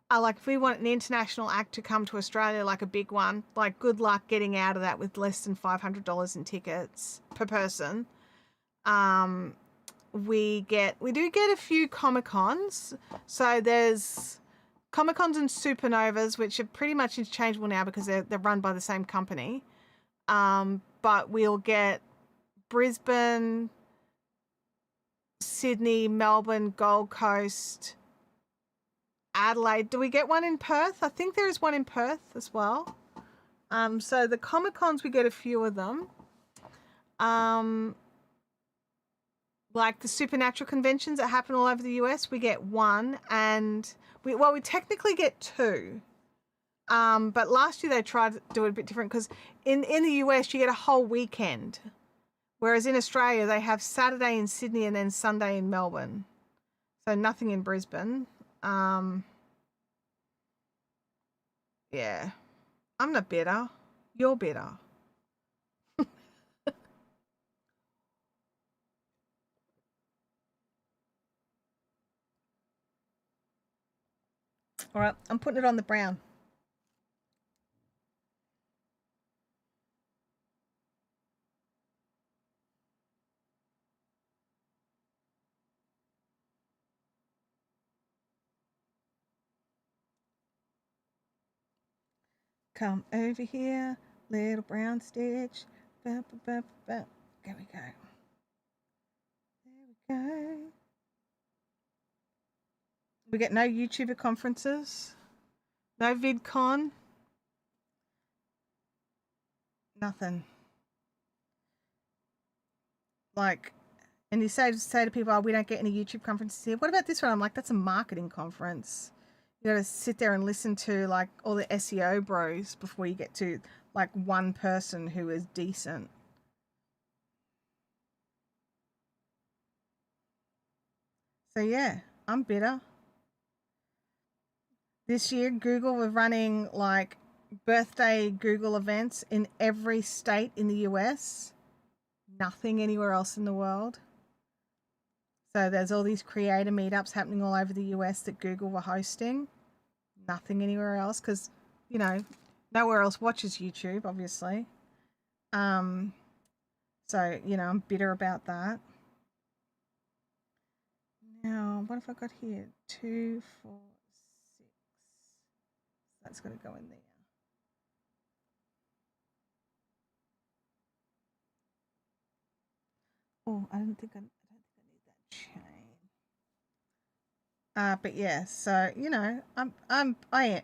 Like if we want an international act to come to Australia, like a big one, like good luck getting out of that with less than $500 in tickets per person. We do get a few Comic Cons. So there's Comic Cons and Supernovas, which are pretty much interchangeable now because they're run by the same company. But we'll get Brisbane, Sydney, Melbourne, Gold Coast, Adelaide. Do we get one in Perth? I think there is one in Perth as well. So the Comic Cons, we get a few of them. Like the supernatural conventions that happen all over the US, we get one, and we technically get two. But last year they tried to do it a bit different because in the US you get a whole weekend, whereas in Australia they have Saturday in Sydney and then Sunday in Melbourne. So nothing in Brisbane. Yeah. I'm not bitter. You're bitter. All right, I'm putting it on the brown. Come over here, little brown stitch. Ba, ba, ba, ba. There we go. There we go. We get no YouTuber conferences, no VidCon, nothing. Like, and you say to people, oh, we don't get any YouTube conferences here. What about this one? I'm like, that's a marketing conference. You got to sit there and listen to like all the SEO bros before you get to like one person who is decent. So yeah, I'm bitter. This year, Google were running like birthday Google events in every state in the US, nothing anywhere else in the world. So there's all these creator meetups happening all over the US that Google were hosting, nothing anywhere else because, you know, nowhere else watches YouTube, obviously. Um, so, you know, I'm bitter about that. Now, what have I got here? 2, 4, 6. That's got to go in there. Oh, I don't think I need that chain. But yeah, so you know, I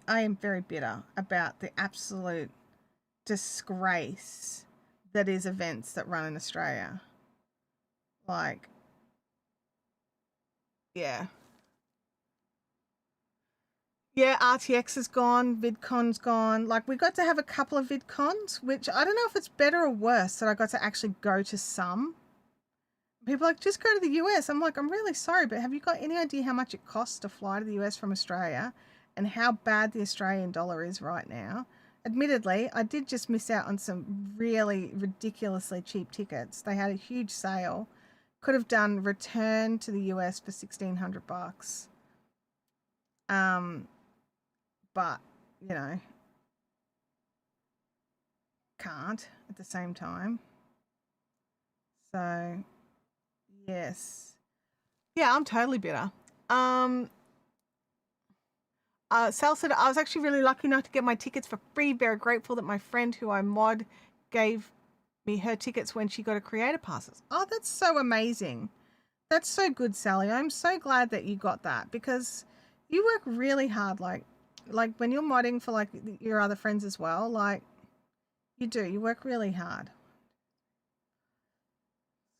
am very bitter about the absolute disgrace that is events that run in Australia. Like, yeah, yeah, RTX is gone, VidCon's gone. Like, we got to have a couple of VidCons, which I don't know if it's better or worse that I got to actually go to some. People are like, just go to the US. I'm like, I'm really sorry, but have you got any idea how much it costs to fly to the US from Australia and how bad the Australian dollar is right now? Admittedly, I did just miss out on some really ridiculously cheap tickets. They had a huge sale. Could have done return to the US for $1,600. Um, but, you know, can't at the same time. So, yes. Yeah, I'm totally bitter. Sal said, I was actually really lucky enough to get my tickets for free. Very grateful that my friend who I mod gave me her tickets when she got a creator passes. Oh, that's so amazing. That's so good, Sally. I'm so glad that you got that because you work really hard. Like when you're modding for like your other friends as well, like you do, you work really hard.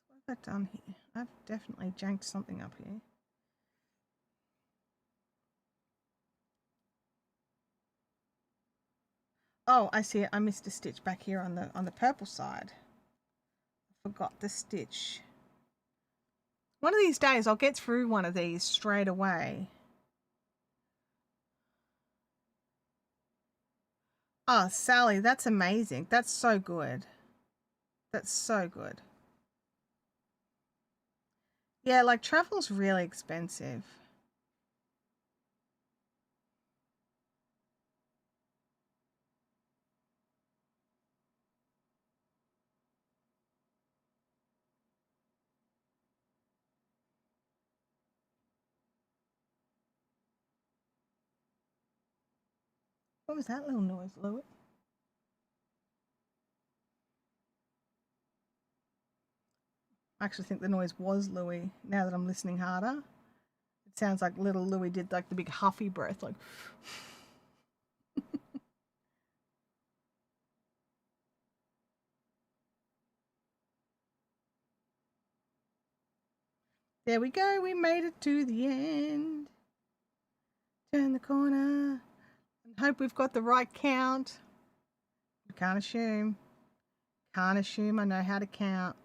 What have I done here? I've definitely janked something up here. Oh, I see it. I missed a stitch back here on the purple side. Forgot the stitch. One of these days I'll get through one of these straight away. Oh, Sally, that's amazing. That's so good. That's so good. Yeah, like travel's really expensive. What was that little noise, Louis? I actually think the noise was Louis now that I'm listening harder. It sounds like little Louis did like the big huffy breath, like. There we go. We made it to the end. Turn the corner. And hope we've got the right count. Can't assume. Can't assume I know how to count.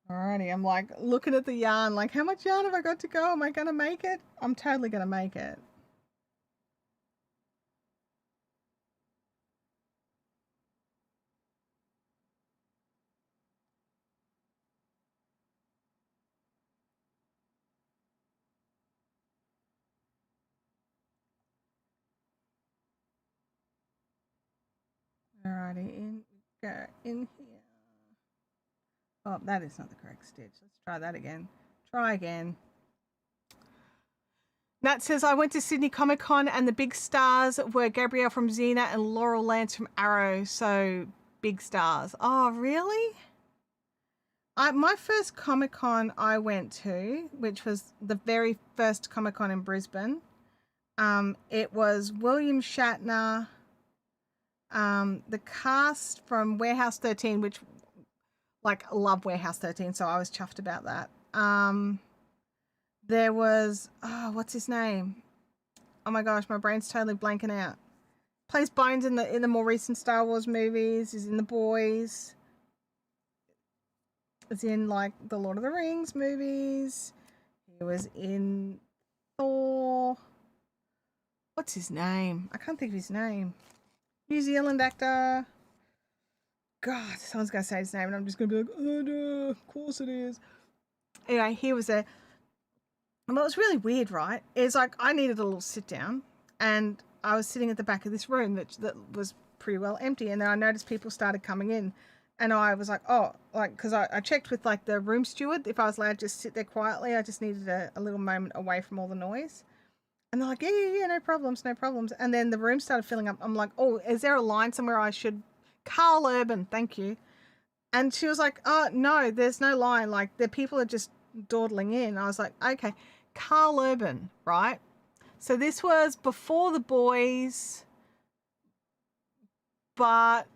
Alrighty, I'm like looking at the yarn, like how much yarn have I got to go? Am I gonna make it? I'm totally gonna make it. Alrighty, go in here. Oh, that is not the correct stitch. Let's try that again. Try again. Nat says, I went to Sydney Comic Con and the big stars were Gabrielle from Xena and Laurel Lance from Arrow. So big stars. Oh, really? My first Comic Con I went to, which was the very first Comic Con in Brisbane, it was William Shatner, the cast from Warehouse 13, which, like, I love Warehouse 13, so I was chuffed about that. There was, what's his name? Oh my gosh, my brain's totally blanking out. Plays Bones in the more recent Star Wars movies. Is in The Boys. Is in, like, the Lord of the Rings movies. He was in Thor. What's his name? I can't think of his name. New Zealand actor. God, someone's going to say his name and I'm just going to be like, oh no, of course it is. Anyway, he was there. And what was really weird, right, is like I needed a little sit down and I was sitting at the back of this room that was pretty well empty. And then I noticed people started coming in. And I was like, oh, like, because I checked with, like, the room steward if I was allowed to just sit there quietly. I just needed a little moment away from all the noise. And they're like, yeah, no problems, no problems. And then the room started filling up. I'm like, oh, is there a line somewhere I should? Carl Urban, thank you. And she was like, oh, no, there's no line. Like, the people are just dawdling in. I was like, okay, Carl Urban, right? So this was before The Boys, but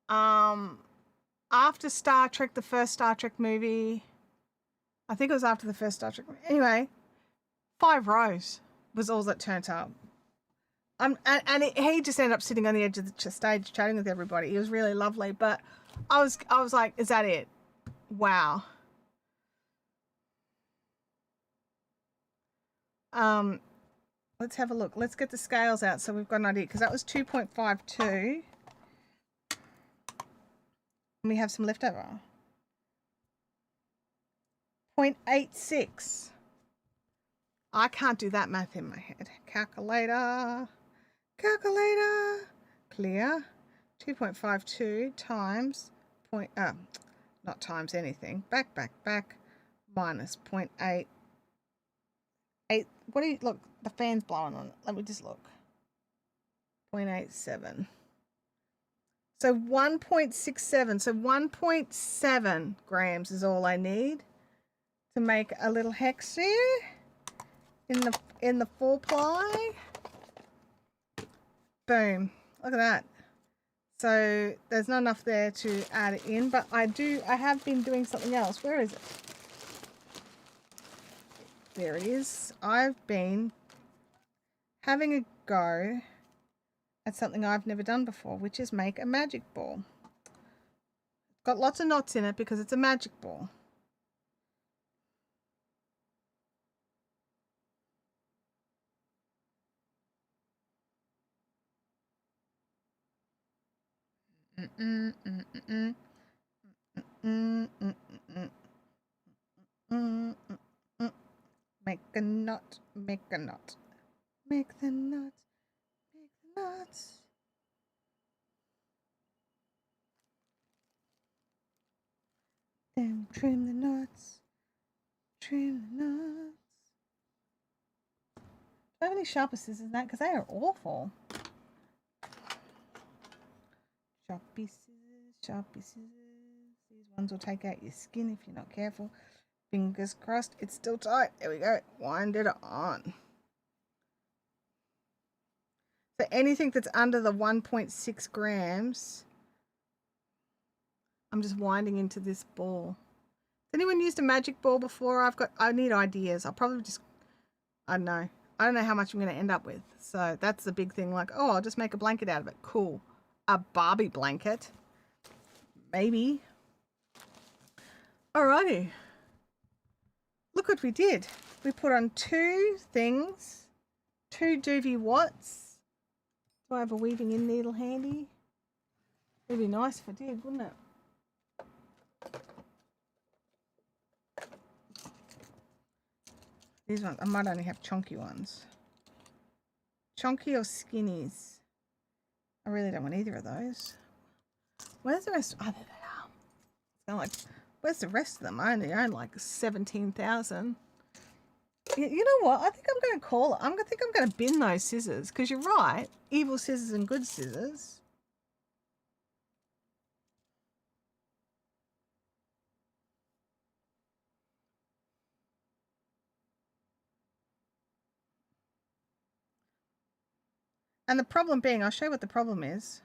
after Star Trek, the first Star Trek movie. I think it was after the first Star Trek movie. Anyway, 5 rows was all that turned up. He just ended up sitting on the edge of the stage chatting with everybody. He was really lovely, but I was like, is that it? Wow. Let's have a look. Let's get the scales out so we've got an idea, because that was 2.52. And we have some left over. 0.86. I can't do that math in my head. Calculator. Clear. 2.52 times not times anything. Back. Minus 0.8. What do you look? The fan's blowing on it. Let me just look. 0.87. So 1.67. So 1.7 grams is all I need to make a little hex here in the 4-ply. Boom. Look at that. So there's not enough there to add it in, but I have been doing something else. Where is it? There it is. I've been having a go at something I've never done before, which is make a magic ball. Got lots of knots in it because it's a magic ball. Make a knot, make a knot. Make the knot, make the knots. Then trim the knots, trim the knots. Do I have any sharper scissors than that? Because they are awful. Sharpie scissors. These ones will take out your skin if you're not careful. Fingers crossed. It's still tight. There we go. Wind it on. So anything that's under the 1.6 grams, I'm just winding into this ball. Has anyone used a magic ball before? I need ideas. I'll probably just, I don't know how much I'm going to end up with. So that's the big thing. Like, oh, I'll just make a blanket out of it. Cool. A Barbie blanket. Maybe. Alrighty. Look what we did. We put on 2 things. 2 doobie watts. Do I have a weaving in needle handy? It'd be nice if I did, wouldn't it? These ones, I might only have chunky ones. Chunky or skinnies? I really don't want either of those. Where's the rest? Oh, there they are. It's kind of like, where's the rest of them? I only own like 17,000. You know what? I think I'm going to call it. I think I'm going to bin those scissors because you're right. Evil scissors and good scissors. And the problem being, I'll show you what the problem is.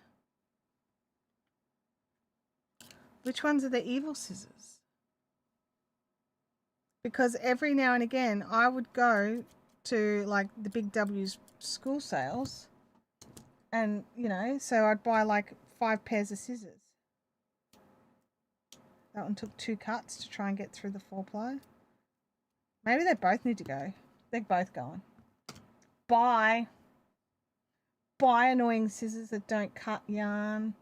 Which ones are the evil scissors? Because every now and again, I would go to like the Big W's school sales. And, you know, so I'd buy like 5 pairs of scissors. That one took 2 cuts to try and get through the 4-ply. Maybe they both need to go. They're both going. Buy annoying scissors that don't cut yarn.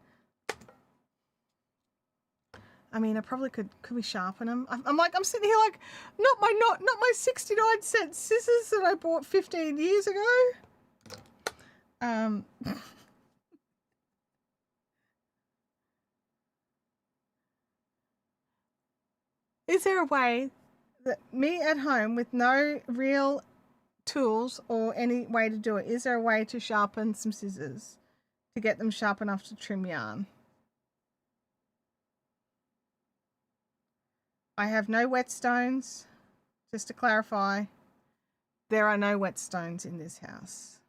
I mean, I probably could we sharpen them? I'm sitting here like, not my 69-cent scissors that I bought 15 years ago. Is there a way that me at home with no real tools or any way to do it, is there a way to sharpen some scissors to get them sharp enough to trim yarn? I have no whetstones. Just to clarify, there are no whetstones in this house.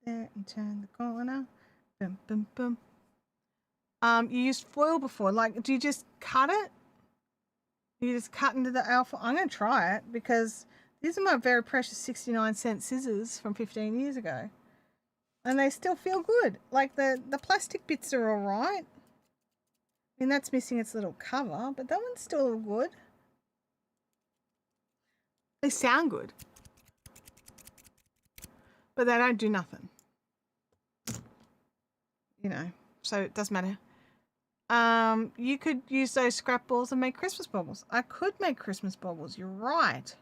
Get in there and turn the corner. Boom, boom, boom. You used foil before. Like, do you just cut it? You just cut into the alpha. I'm going to try it because these are my very precious 69-cent scissors from 15 years ago. And they still feel good. Like the plastic bits are all right. I mean, that's missing its little cover, but that one's still good. They sound good. But they don't do nothing. You know, so it doesn't matter. You could use those scrap balls and make Christmas baubles. I could make Christmas baubles. You're right.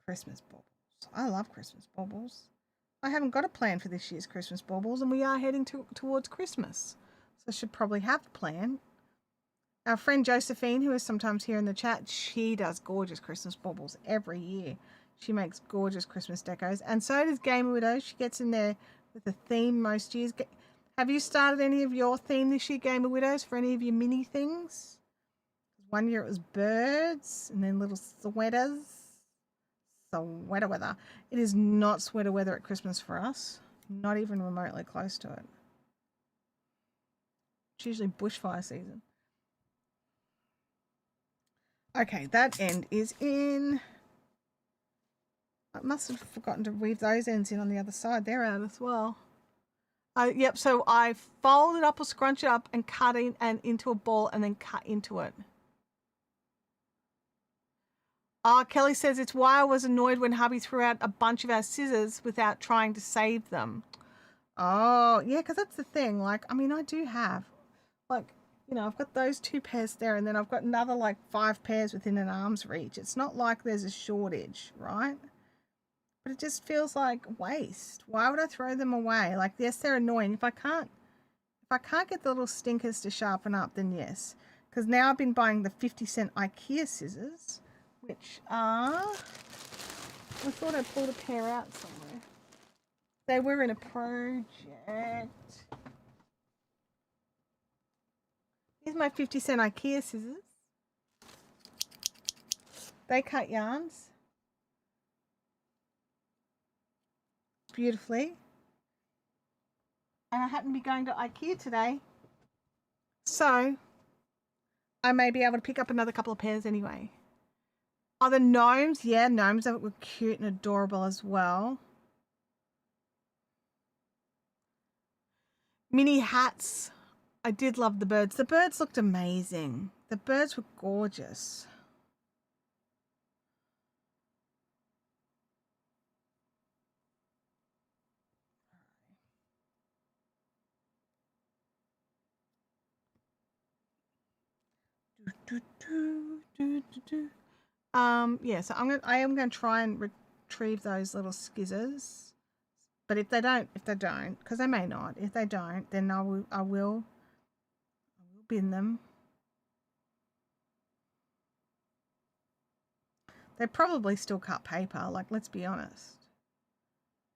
Christmas baubles. I love Christmas baubles. I haven't got a plan for this year's Christmas baubles, and we are heading towards Christmas. So I should probably have a plan. Our friend Josephine, who is sometimes here in the chat, she does gorgeous Christmas baubles every year. She makes gorgeous Christmas decos. And so does Gamer Widow. She gets in there with a theme most years. Have you started any of your theme this year, Gamer Widows, for any of your mini things? One year it was birds and then little sweaters. Sweater weather. It is not sweater weather at Christmas for us. Not even remotely close to it. It's usually bushfire season. Okay, that end is in. I must have forgotten to weave those ends in on the other side. They're out as well. Yep, so I fold it up or scrunch it up and cut in and into a ball and then cut into it. Kelly says it's why I was annoyed when hubby threw out a bunch of our scissors without trying to save them. Oh, yeah, because that's the thing. Like, I mean, I do have, like, you know, I've got those 2 pairs there and then I've got another, like, 5 pairs within an arm's reach. It's not like there's a shortage, right? But it just feels like waste. Why would I throw them away? Like, yes, they're annoying. If I can't get the little stinkers to sharpen up, then yes. Because now I've been buying the 50-cent IKEA scissors, which are, I thought I pulled a pair out somewhere. They were in a project. Here's my 50-cent IKEA scissors. They cut yarns beautifully. And I happen to be going to IKEA today, so I may be able to pick up another couple of pairs anyway. Oh, the gnomes. Yeah, gnomes were cute and adorable as well. Mini hats. I did love the birds. The birds looked amazing. The birds were gorgeous. Yeah, so I am gonna try and retrieve those little skizzers. But if they don't, because they may not, if they don't, then I will bin them. They probably still cut paper, like, let's be honest.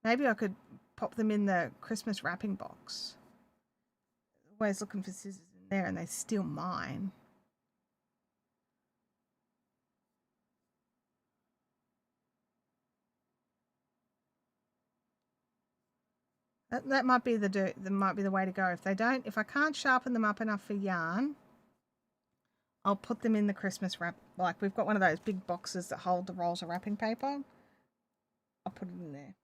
Maybe I could pop them in the Christmas wrapping box. Always looking for scissors in there and they steal mine. That might be the way to go. If I can't sharpen them up enough for yarn, I'll put them in the Christmas wrap. Like, we've got one of those big boxes that hold the rolls of wrapping paper. I'll put it in there.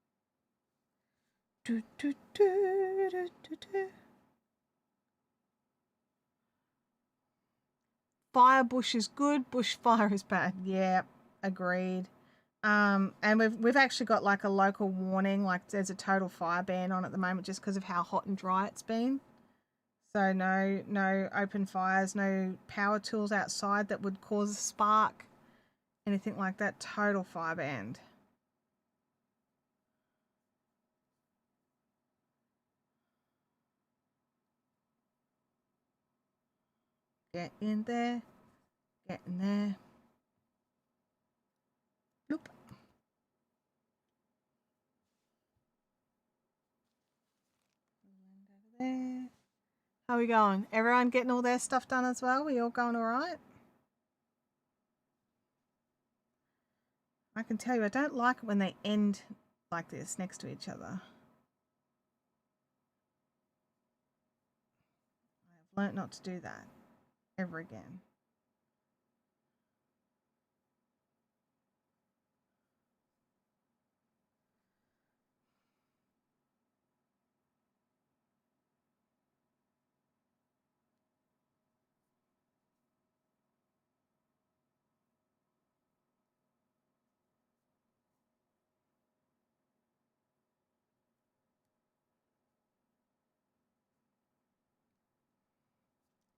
Fire bush is good, bushfire is bad. Yeah, agreed. And we've actually got like a local warning, like there's a total fire ban on at the moment just because of how hot and dry it's been. So no open fires, no power tools outside that would cause a spark, anything like that. Total fire banned. Get in there. Get in there. Bloop. There. How are we going? Everyone getting all their stuff done as well? We all going all right? I can tell you, I don't like it when they end like this next to each other. I've learnt not to do that ever again.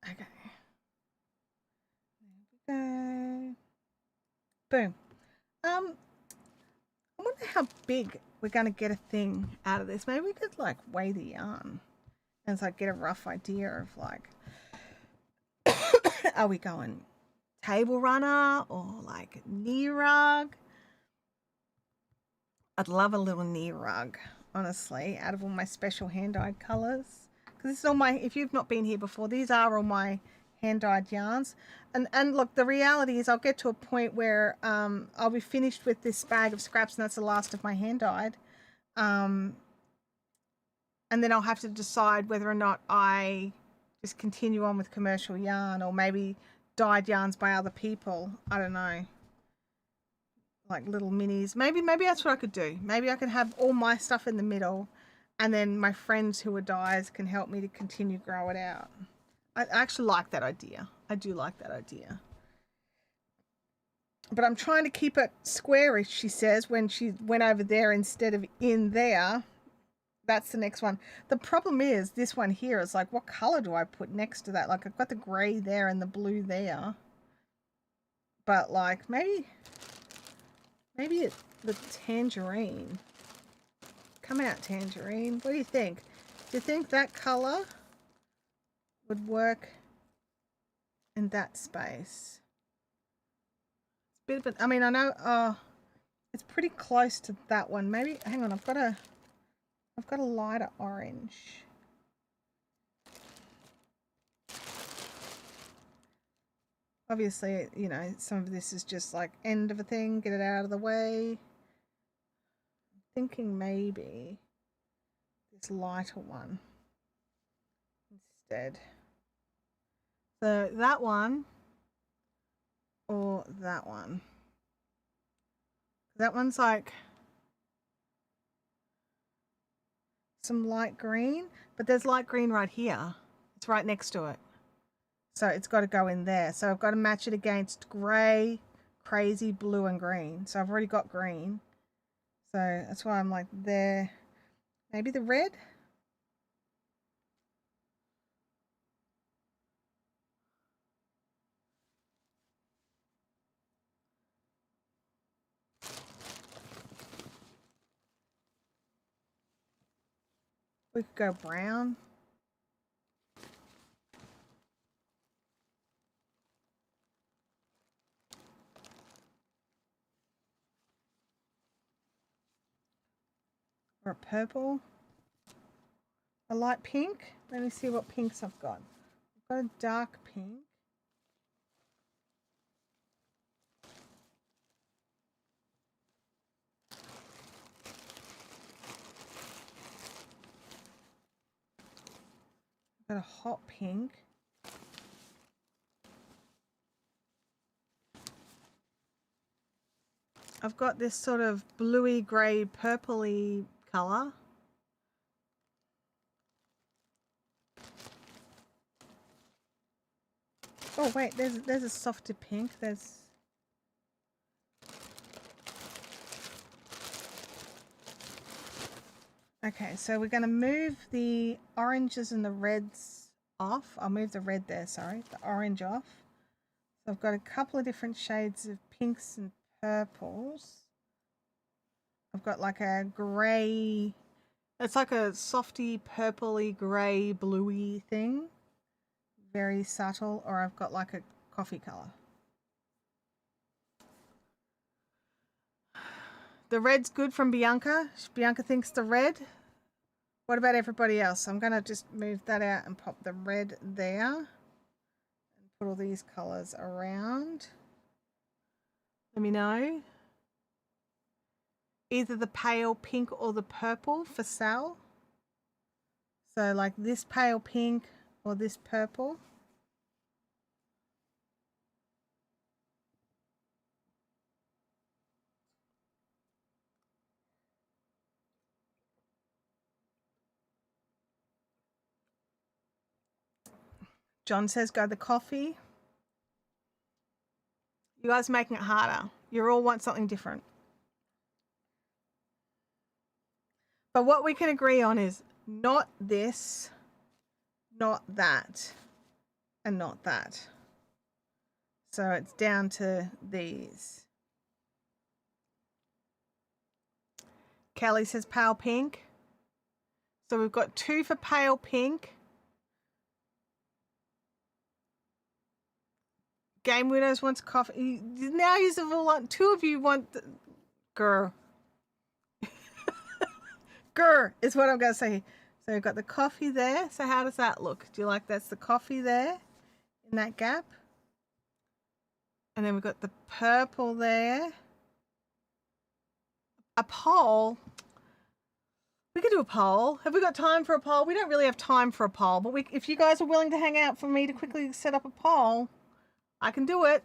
Okay. There we go. Boom. I wonder how big we're going to get a thing out of this. Maybe we could like weigh the yarn and like get a rough idea of like, are we going table runner or like knee rug? I'd love a little knee rug, honestly, out of all my special hand-dyed colours. Because this is all my, if you've not been here before, these are all my hand-dyed yarns. And look, the reality is I'll get to a point where I'll be finished with this bag of scraps and that's the last of my hand-dyed. And then I'll have to decide whether or not I just continue on with commercial yarn or maybe dyed yarns by other people. I don't know. Like little minis. Maybe that's what I could do. Maybe I could have all my stuff in the middle and then my friends who are dyers can help me to continue grow it out. I actually like that idea. I do like that idea. But I'm trying to keep it squarish, she says, when she went over there instead of in there. That's the next one. The problem is this one here is like, what color do I put next to that? Like, I've got the gray there and the blue there. But like, maybe it's the tangerine. Come out, tangerine. What do you think? Do you think that color would work in that space? It's a bit, I mean, I know it's pretty close to that one. Maybe, hang on, I've got a lighter orange. Obviously, you know, some of this is just like end of a thing, get it out of the way. I'm thinking maybe this lighter one instead. So that one or that one. That one's like some light green, but there's light green right here. It's right next to it. So it's got to go in there. So I've got to match it against grey, crazy, blue and green. So I've already got green. So that's why I'm like there. Maybe the red? We could go brown. Or a purple. A light pink. Let me see what pinks I've got. I've got a dark pink. I've got a hot pink. I've got this sort of bluey, grey, purpley colour. Oh wait, there's a softer pink. Okay, so we're going to move the oranges and the reds off. I'll move the red there, sorry, the orange off. So I've got a couple of different shades of pinks and purples. I've got like a grey, it's like a softy purpley grey bluey thing. Very subtle, or I've got like a coffee colour. The red's good from Bianca. Bianca thinks the red. What about everybody else? I'm going to just move that out and pop the red there. And put all these colours around. Let me know. Either the pale pink or the purple for Sal. So like this pale pink or this purple. John says go the coffee. You guys are making it harder. You all want something different. But what we can agree on is not this, not that, and not that. So it's down to these. Kelly says pale pink. So we've got 2 for pale pink. Game Widows wants coffee. Now you all want, 2 of you want the, grr. Grr is what I'm going to say. So we've got the coffee there. So how does that look? Do you like that's the coffee there in that gap? And then we've got the purple there. A poll. We could do a poll. Have we got time for a poll? We don't really have time for a poll, but if you guys are willing to hang out for me to quickly set up a poll, I can do it.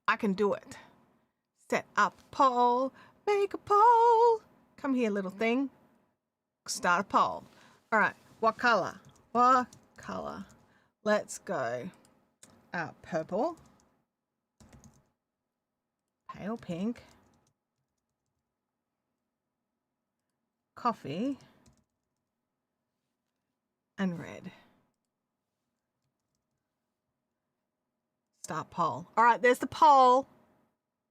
I can do it. Set up a poll. Make a poll. Come here, little thing. Start a poll. All right. What color? What color? Let's go. Purple. Pale pink. Coffee. And red. Start poll. All right, there's the poll.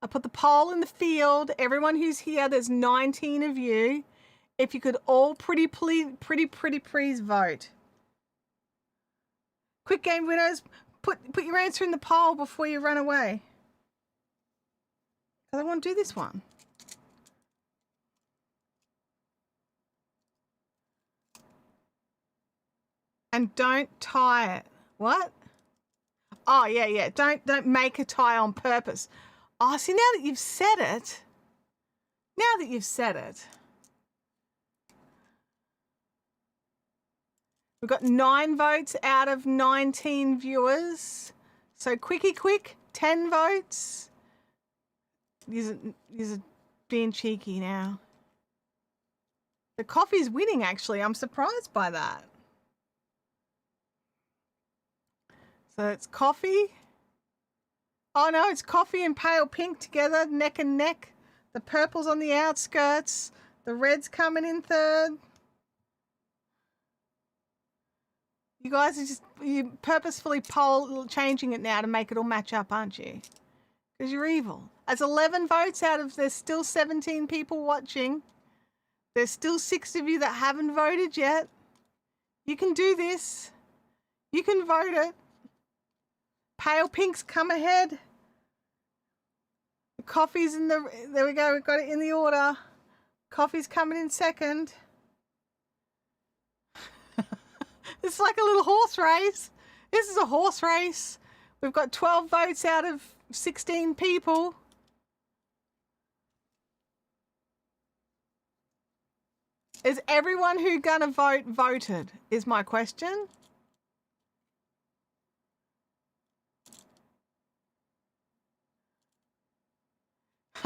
I put the poll in the field. Everyone who's here, there's 19 of you. If you could all pretty please vote. Quick Game Winners, put your answer in the poll before you run away. Because I want to do this one. And don't tie it. What? Oh, yeah. Don't make a tie on purpose. Oh, see, now that you've said it. We've got 9 votes out of 19 viewers. So quick, 10 votes. You're being cheeky now. The coffee's winning, actually. I'm surprised by that. So it's coffee. Oh no, it's coffee and pale pink together, neck and neck. The purple's on the outskirts. The red's coming in third. You guys are you purposefully changing it now to make it all match up, aren't you? Because you're evil. That's 11 votes out of, there's still 17 people watching. There's still 6 of you that haven't voted yet. You can do this. You can vote it. Pale pinks, come ahead. The coffee's in the, there we go, we've got it in the order. Coffee's coming in second. It's like a little horse race. This is a horse race. We've got 12 votes out of 16 people. Is everyone who gonna vote voted, is my question.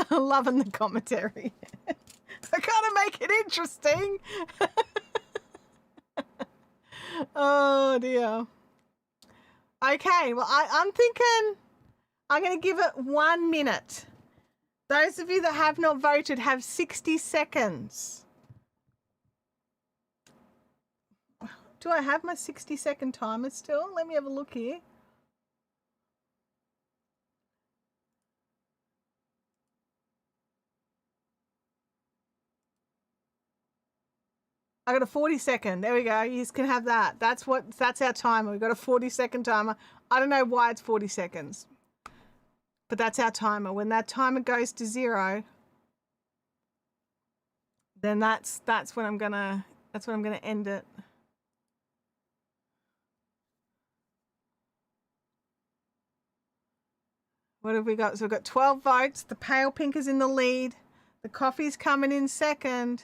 Loving the commentary. I gotta make it interesting. Oh dear. Okay, well I'm thinking I'm gonna give it 1 minute. Those of you that have not voted have 60 seconds. Do I have my 60-second timer still? Let me have a look here. I got a 40-second. There we go. You can have that. That's our timer. We've got a 40-second timer. I don't know why it's 40 seconds, but that's our timer. When that timer goes to 0, then that's when I'm gonna end it. What have we got? So we've got 12 votes. The pale pink is in the lead. The coffee's coming in second.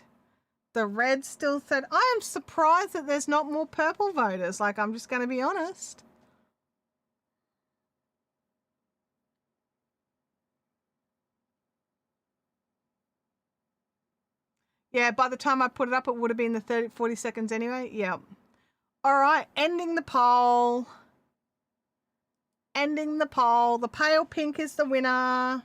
The red still said, I am surprised that there's not more purple voters. Like, I'm just going to be honest. Yeah, by the time I put it up, it would have been the 40 seconds anyway. Yeah. All right, ending the poll. Ending the poll. The pale pink is the winner.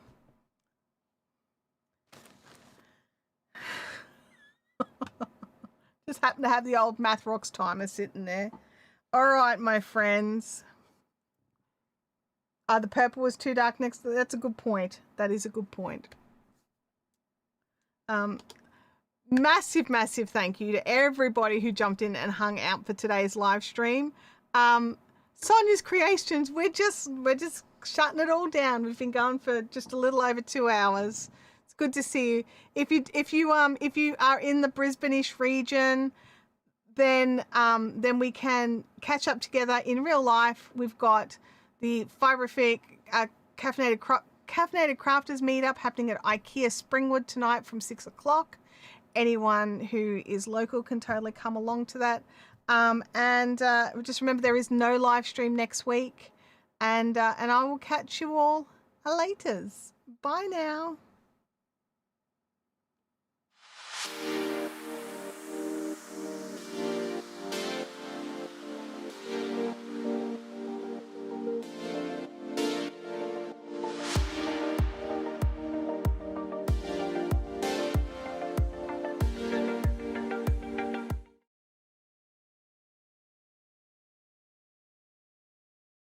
Just happen to have the old Math Rocks timer sitting there. All right, my friends. The purple was too dark next to, that's a good point. That is a good point. Massive thank you to everybody who jumped in and hung out for today's live stream. Sonia's Creations, we're just shutting it all down. We've been going for just a little over 2 hours. It's good to see you. If you are in the Brisbane-ish region, then we can catch up together in real life. We've got the Fiberific Caffeinated Crafters meetup happening at IKEA Springwood tonight from 6 o'clock. Anyone who is local can totally come along to that. And just remember, there is no live stream next week. And I will catch you all later. Bye now.